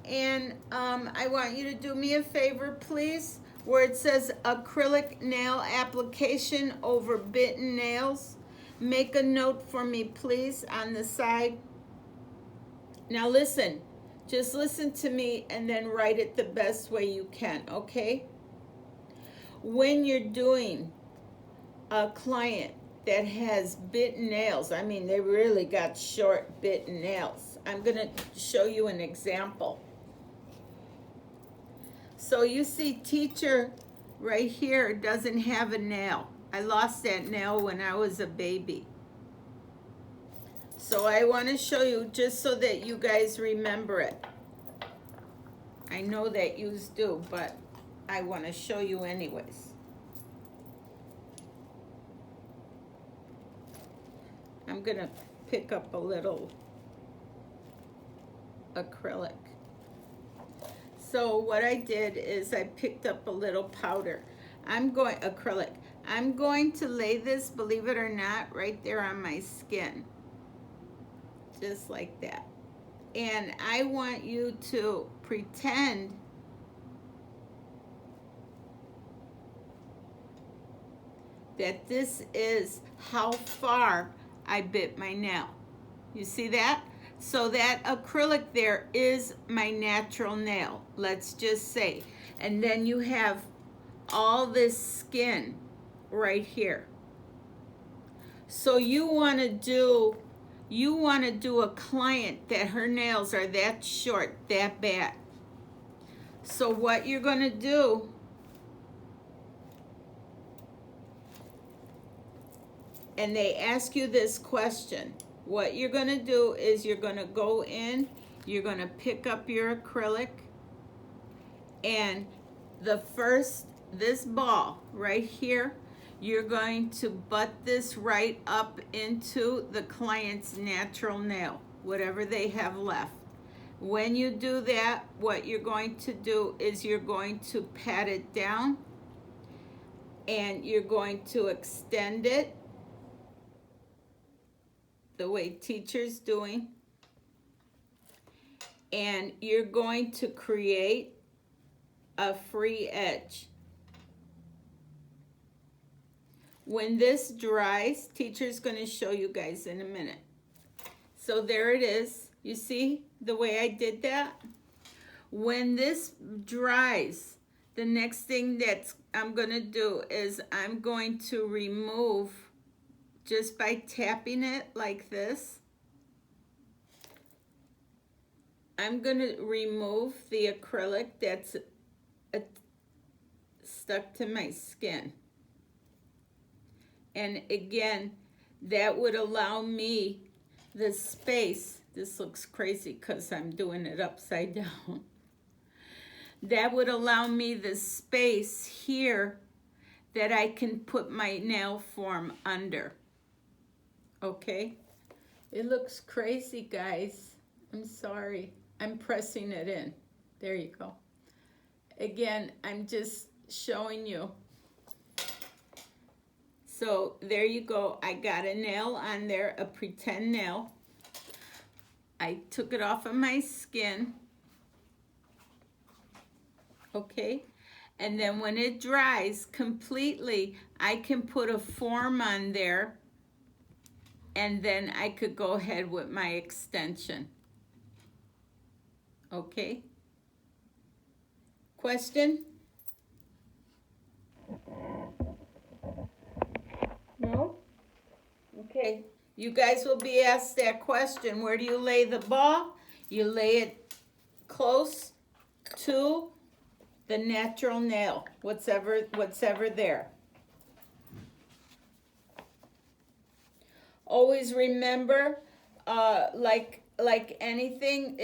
And I want you to do me a favor, please, where it says acrylic nail application over bitten nails. Make a note for me, please, on the side. Now listen, just listen to me and then write it the best way you can, okay? When you're doing a client that has bitten nails, I mean, they really got short bitten nails. I'm gonna show you an example. So you see teacher right here doesn't have a nail. I lost that nail when I was a baby. So I want to show you just so that you guys remember it. I know that you do, but I want to show you anyways. I'm going to pick up a little acrylic. So what I did is I picked up a little powder. Acrylic. I'm going to lay this, believe it or not, right there on my skin. Just like that. And I want you to pretend that this is how far I bit my nail. You see that? So that acrylic there is my natural nail, let's just say. And then you have all this skin right here. So you want to do a client that her nails are that short, that bad. So what you're going to do and they ask you this question, what you're going to do is you're going to go in, you're going to pick up your acrylic, and this ball right here, you're going to butt this right up into the client's natural nail, whatever they have left. When you do that, what you're going to do is you're going to pat it down and you're going to extend it the way Teacher's doing, and you're going to create a free edge. When this dries, Teacher's going to show you guys in a minute. So there it is. You see the way I did that? When this dries, the next thing that I'm going to do is I'm going to remove, just by tapping it like this, I'm going to remove the acrylic that's stuck to my skin. And again, that would allow me the space. This looks crazy because I'm doing it upside down. That would allow me the space here that I can put my nail form under. Okay? It looks crazy, guys. I'm sorry. I'm pressing it in. There you go. Again, I'm just showing you. So there you go. I got a nail on there, a pretend nail. I took it off of my skin. Okay? And then when it dries completely, I can put a form on there, and then I could go ahead with my extension. Okay? Question? No? Okay. You guys will be asked that question. Where do you lay the ball? You lay it close to the natural nail, whatever there. Always remember, like anything,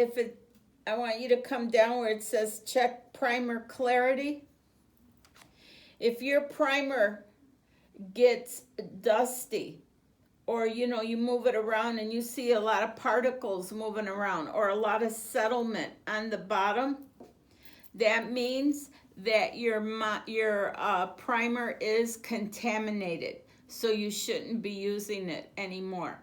I want you to come down where it says check primer clarity. If your primer gets dusty, or you move it around and you see a lot of particles moving around, or a lot of settlement on the bottom, that means that your primer is contaminated. So you shouldn't be using it anymore.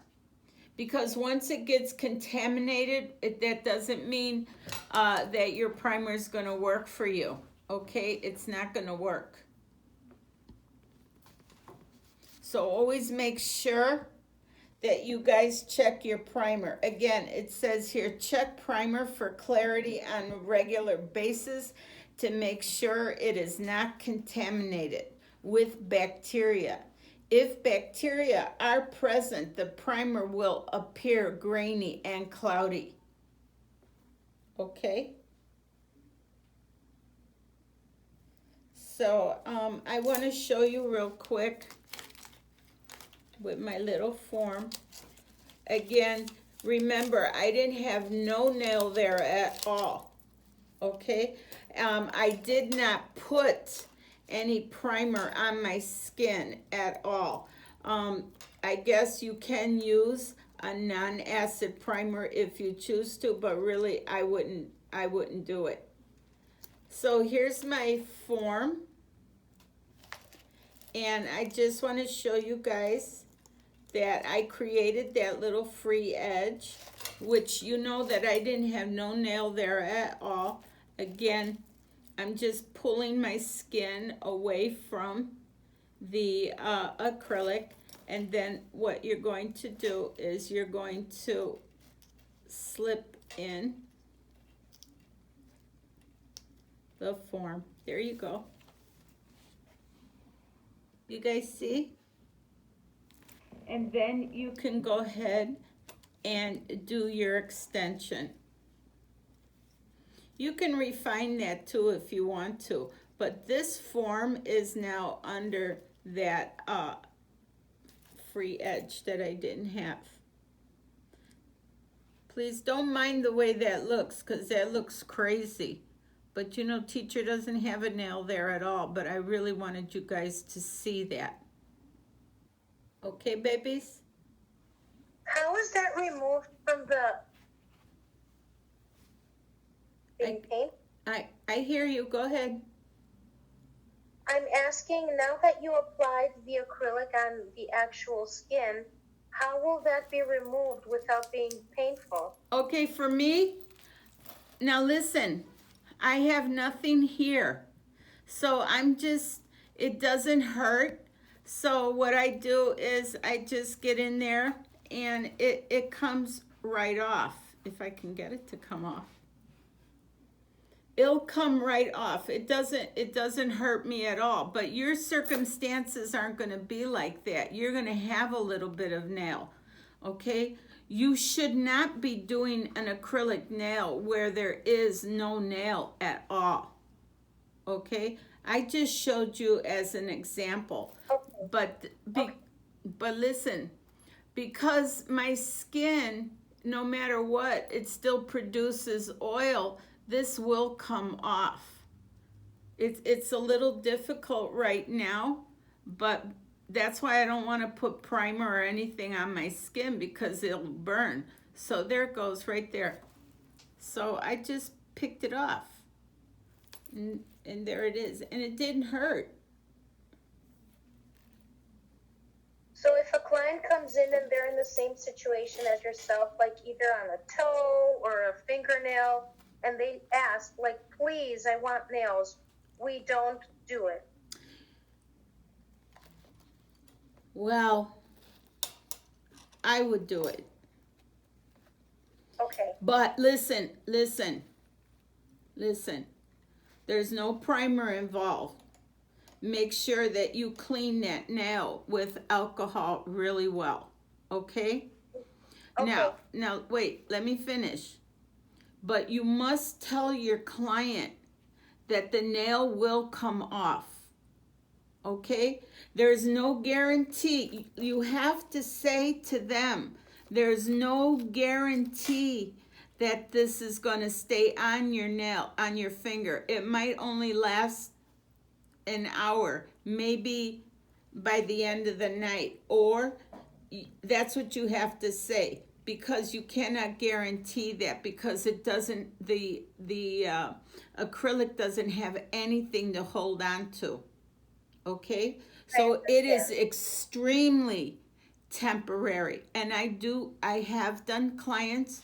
Because once it gets contaminated, that doesn't mean that your primer is going to work for you. Okay? It's not going to work. So always make sure that you guys check your primer. Again, it says here, check primer for clarity on a regular basis to make sure it is not contaminated with bacteria. If bacteria are present, the primer will appear grainy and cloudy. Okay? So I want to show you real quick with my little form. Again, remember, I didn't have no nail there at all. Okay? I did not put any primer on my skin at all. I guess you can use a non-acid primer if you choose to, but really I wouldn't do it. So here's my form, and I just want to show you guys that I created that little free edge, which you know that I didn't have no nail there at all. Again, I'm just pulling my skin away from the acrylic, and then what you're going to do is you're going to slip in the form. There you go. You guys see? And then you can go ahead and do your extension. You can refine that too if you want to, but this form is now under that free edge that I didn't have. Please don't mind the way that looks, because that looks crazy. But you know, teacher doesn't have a nail there at all, but I really wanted you guys to see that. Okay, babies? How is that removed from the paint? I hear you. Go ahead. I'm asking, now that you applied the acrylic on the actual skin, how will that be removed without being painful? Okay, for me, now listen, I have nothing here. So it doesn't hurt. So what I do is I just get in there and it comes right off. If I can get it to come off. It'll come right off. It doesn't hurt me at all. But your circumstances aren't going to be like that. You're going to have a little bit of nail, okay? You should not be doing an acrylic nail where there is no nail at all, okay? I just showed you as an example. Okay. But listen, because my skin, no matter what, it still produces oil. This will come off. It's a little difficult right now, but that's why I don't want to put primer or anything on my skin, because it'll burn. So there it goes right there. So I just picked it off. And there it is. And it didn't hurt. So if a client comes in and they're in the same situation as yourself, like either on a toe or a fingernail, and they ask, like, please, I want nails, we don't do it. Well, I would do it. Okay. But listen. There's no primer involved. Make sure that you clean that nail with alcohol really well, okay? Okay. Now, wait, let me finish. But you must tell your client that the nail will come off, okay? There's no guarantee. You have to say to them, there's no guarantee that this is going to stay on your nail, on your finger. It might only last an hour, maybe by the end of the night, or that's what you have to say, because you cannot guarantee that, because it doesn't, the acrylic doesn't have anything to hold on to, okay? So it is extremely temporary. And I have done clients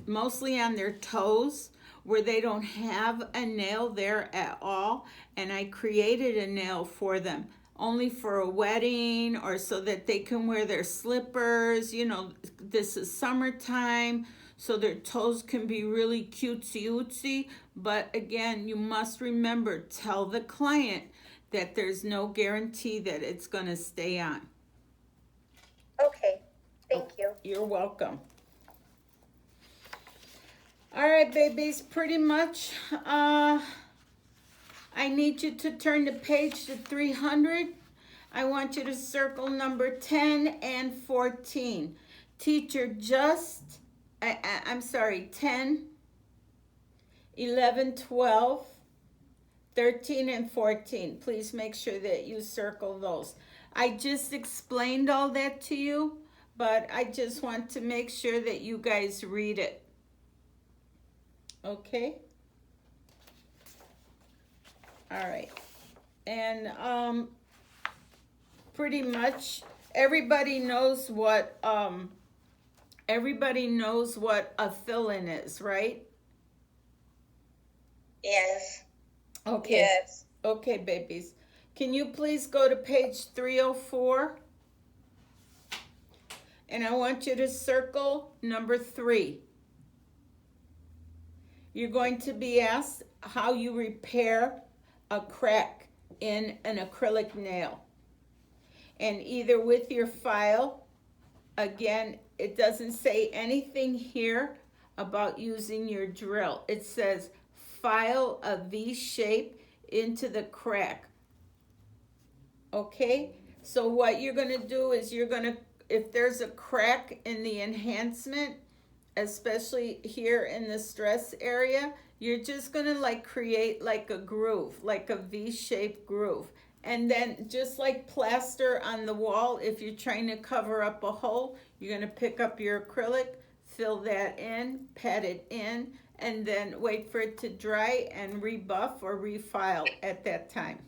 mostly on their toes where they don't have a nail there at all, and I created a nail for them only for a wedding, or so that they can wear their slippers. You know, this is summertime, so their toes can be really cutesy-ootsy. But again, you must remember, tell the client that there's no guarantee that it's going to stay on. Okay, thank you. You're welcome. All right, babies, pretty much, I need you to turn the page to 300. I want you to circle number 10 and 14. Teacher I'm sorry, 10, 11, 12, 13, and 14. Please make sure that you circle those. I just explained all that to you, but I just want to make sure that you guys read it. Okay? All right. And pretty much everybody knows what a fill-in is, right? Yes. Okay. Yes. Okay, babies. Can you please go to page 304? And I want you to circle number 3. You're going to be asked how you repair a crack in an acrylic nail. And either with your file, again, it doesn't say anything here about using your drill. It says file a V shape into the crack. Okay? So what you're going to do is if there's a crack in the enhancement, especially here in the stress area, you're just going to like create like a groove, like a V-shaped groove. And then just like plaster on the wall, if you're trying to cover up a hole, you're going to pick up your acrylic, fill that in, pat it in, and then wait for it to dry and rebuff or refile at that time.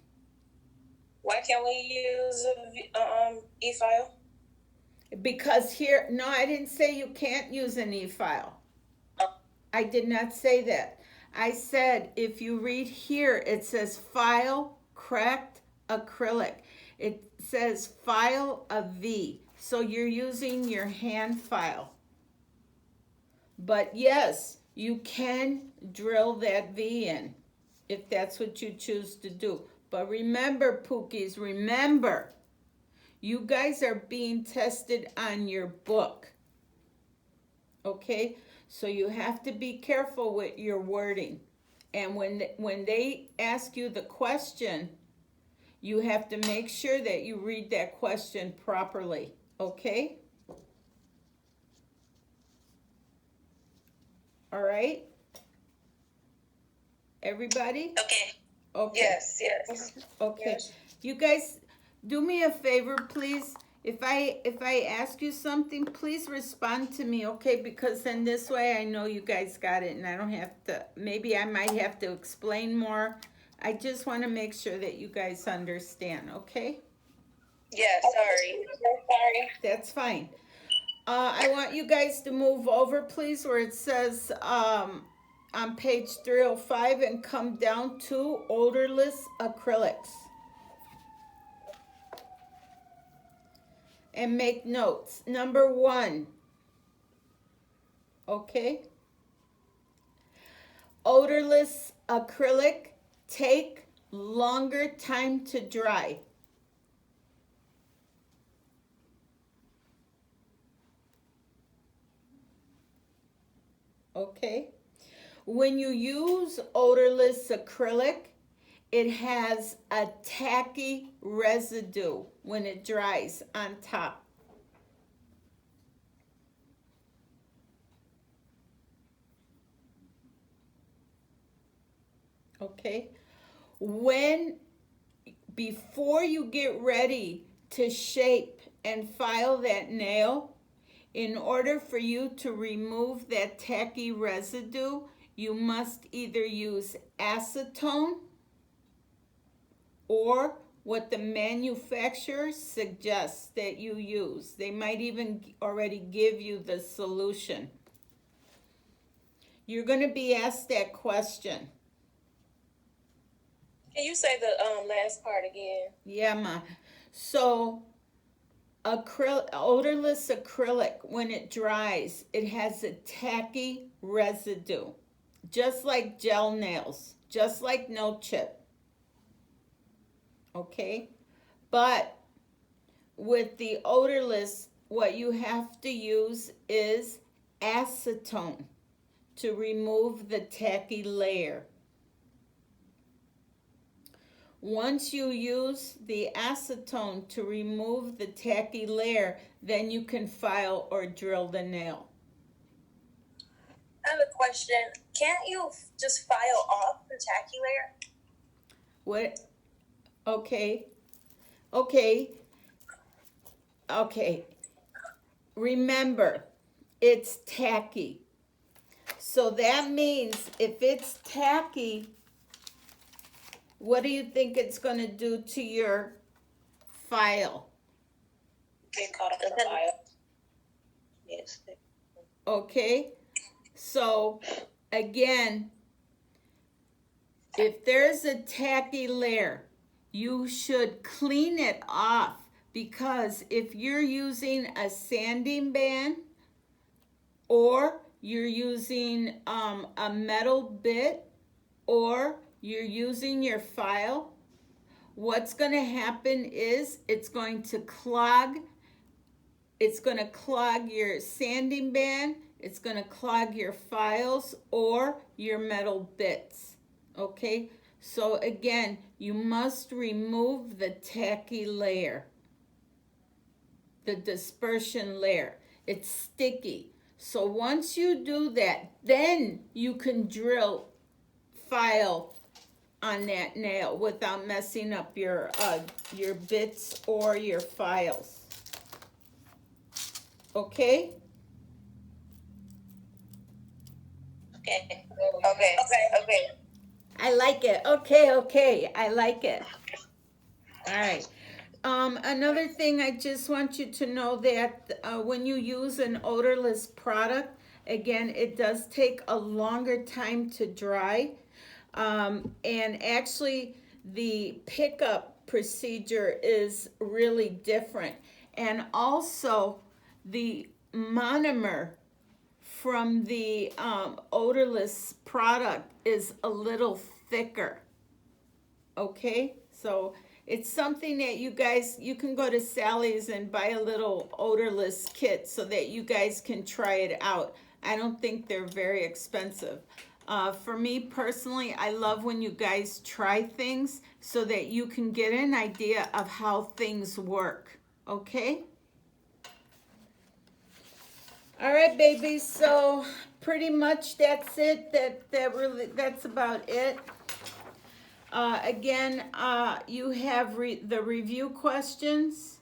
Why can't we use a e-file? Because here, no, I didn't say you can't use an e-file. I did not say that. I said if you read here, it says file cracked acrylic. It says file a V. So you're using your hand file. But yes, you can drill that V in if that's what you choose to do. But remember, Pookies, remember, you guys are being tested on your book. Okay? So you have to be careful with your wording. And when they ask you the question, you have to make sure that you read that question properly. Okay? All right? Everybody? Okay. Okay. Yes. Okay. Yes. You guys, do me a favor, please. If I ask you something, please respond to me, okay? Because then this way I know you guys got it and I don't have to, maybe I might have to explain more. I just want to make sure that you guys understand, okay? Yes, sorry. That's fine. I want you guys to move over, please, where it says on page 305 and come down to odorless acrylics. And make notes. Number 1. Okay? Odorless acrylic take longer time to dry. Okay? When you use odorless acrylic, it has a tacky residue when it dries on top. Okay? Before you get ready to shape and file that nail, in order for you to remove that tacky residue, you must either use acetone or what the manufacturer suggests that you use. They might even already give you the solution. You're going to be asked that question. Can you say the last part again? Yeah, Ma. So, odorless acrylic, when it dries, it has a tacky residue, just like gel nails, just like no chip. Okay? But with the odorless, what you have to use is acetone to remove the tacky layer. Once you use the acetone to remove the tacky layer, then you can file or drill the nail. I have a question. Can't you just file off the tacky layer? What? Okay. remember, it's tacky. So that means if it's tacky, what do you think it's going to do to your file? Get caught up in the file. Yes. Okay, so again, if there's a tacky layer, you should clean it off, because if you're using a sanding band or you're using a metal bit or you're using your file, what's going to happen is it's going to clog your sanding band, it's going to clog your files or your metal bits. Okay, so again, you must remove the tacky layer, the dispersion layer. It's sticky. So once you do that, then you can drill file on that nail without messing up your bits or your files. Okay? Okay. I like it. Okay. I like it. All right. Another thing, I just want you to know that when you use an odorless product, again, it does take a longer time to dry. And actually, the pickup procedure is really different. And also, the monomer from the odorless product is a little thicker. Okay, so it's something that you can go to Sally's and buy a little odorless kit so that you guys can try it out. I don't think they're very expensive. For me personally, I love when you guys try things so that you can get an idea of how things work. Okay? All right, babies, so pretty much that's it. That's about it. Again, you have the review questions.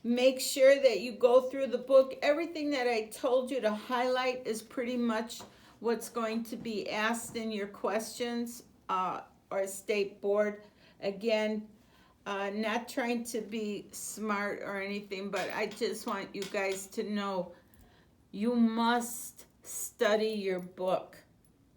Make sure that you go through the book. Everything that I told you to highlight is pretty much what's going to be asked in your questions or state board. Again, not trying to be smart or anything, but I just want you guys to know you must study your book,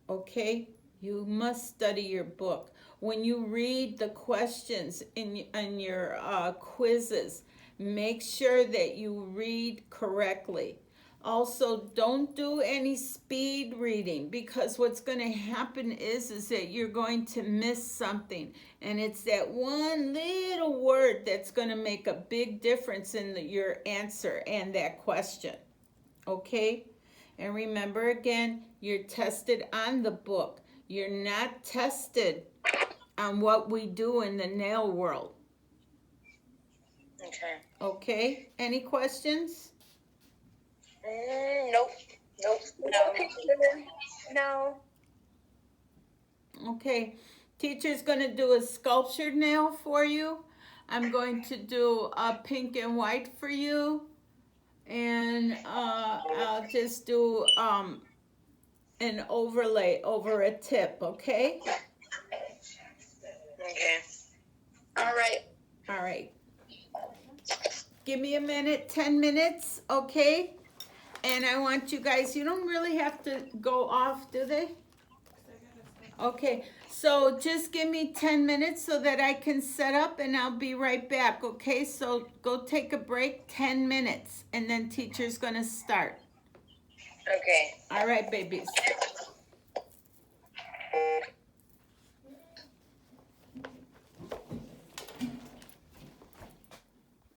okay? You must study your book. When you read the questions in your quizzes, make sure that you read correctly. Also, don't do any speed reading, because what's going to happen is that you're going to miss something. And it's that one little word that's going to make a big difference in your answer and that question. Okay? And remember again, you're tested on the book. You're not tested on what we do in the nail world. Okay. Okay? Any questions? Nope. No. Okay. Teacher's going to do a sculptured nail for you. I'm going to do a pink and white for you. And I'll just do an overlay over a tip, okay? Okay. All right. Give me a minute, 10 minutes, okay? And I want you guys, you don't really have to go off, do they? Okay, so just give me 10 minutes so that I can set up, and I'll be right back, okay? So go take a break, 10 minutes, and then teacher's gonna start. Okay. All right, babies.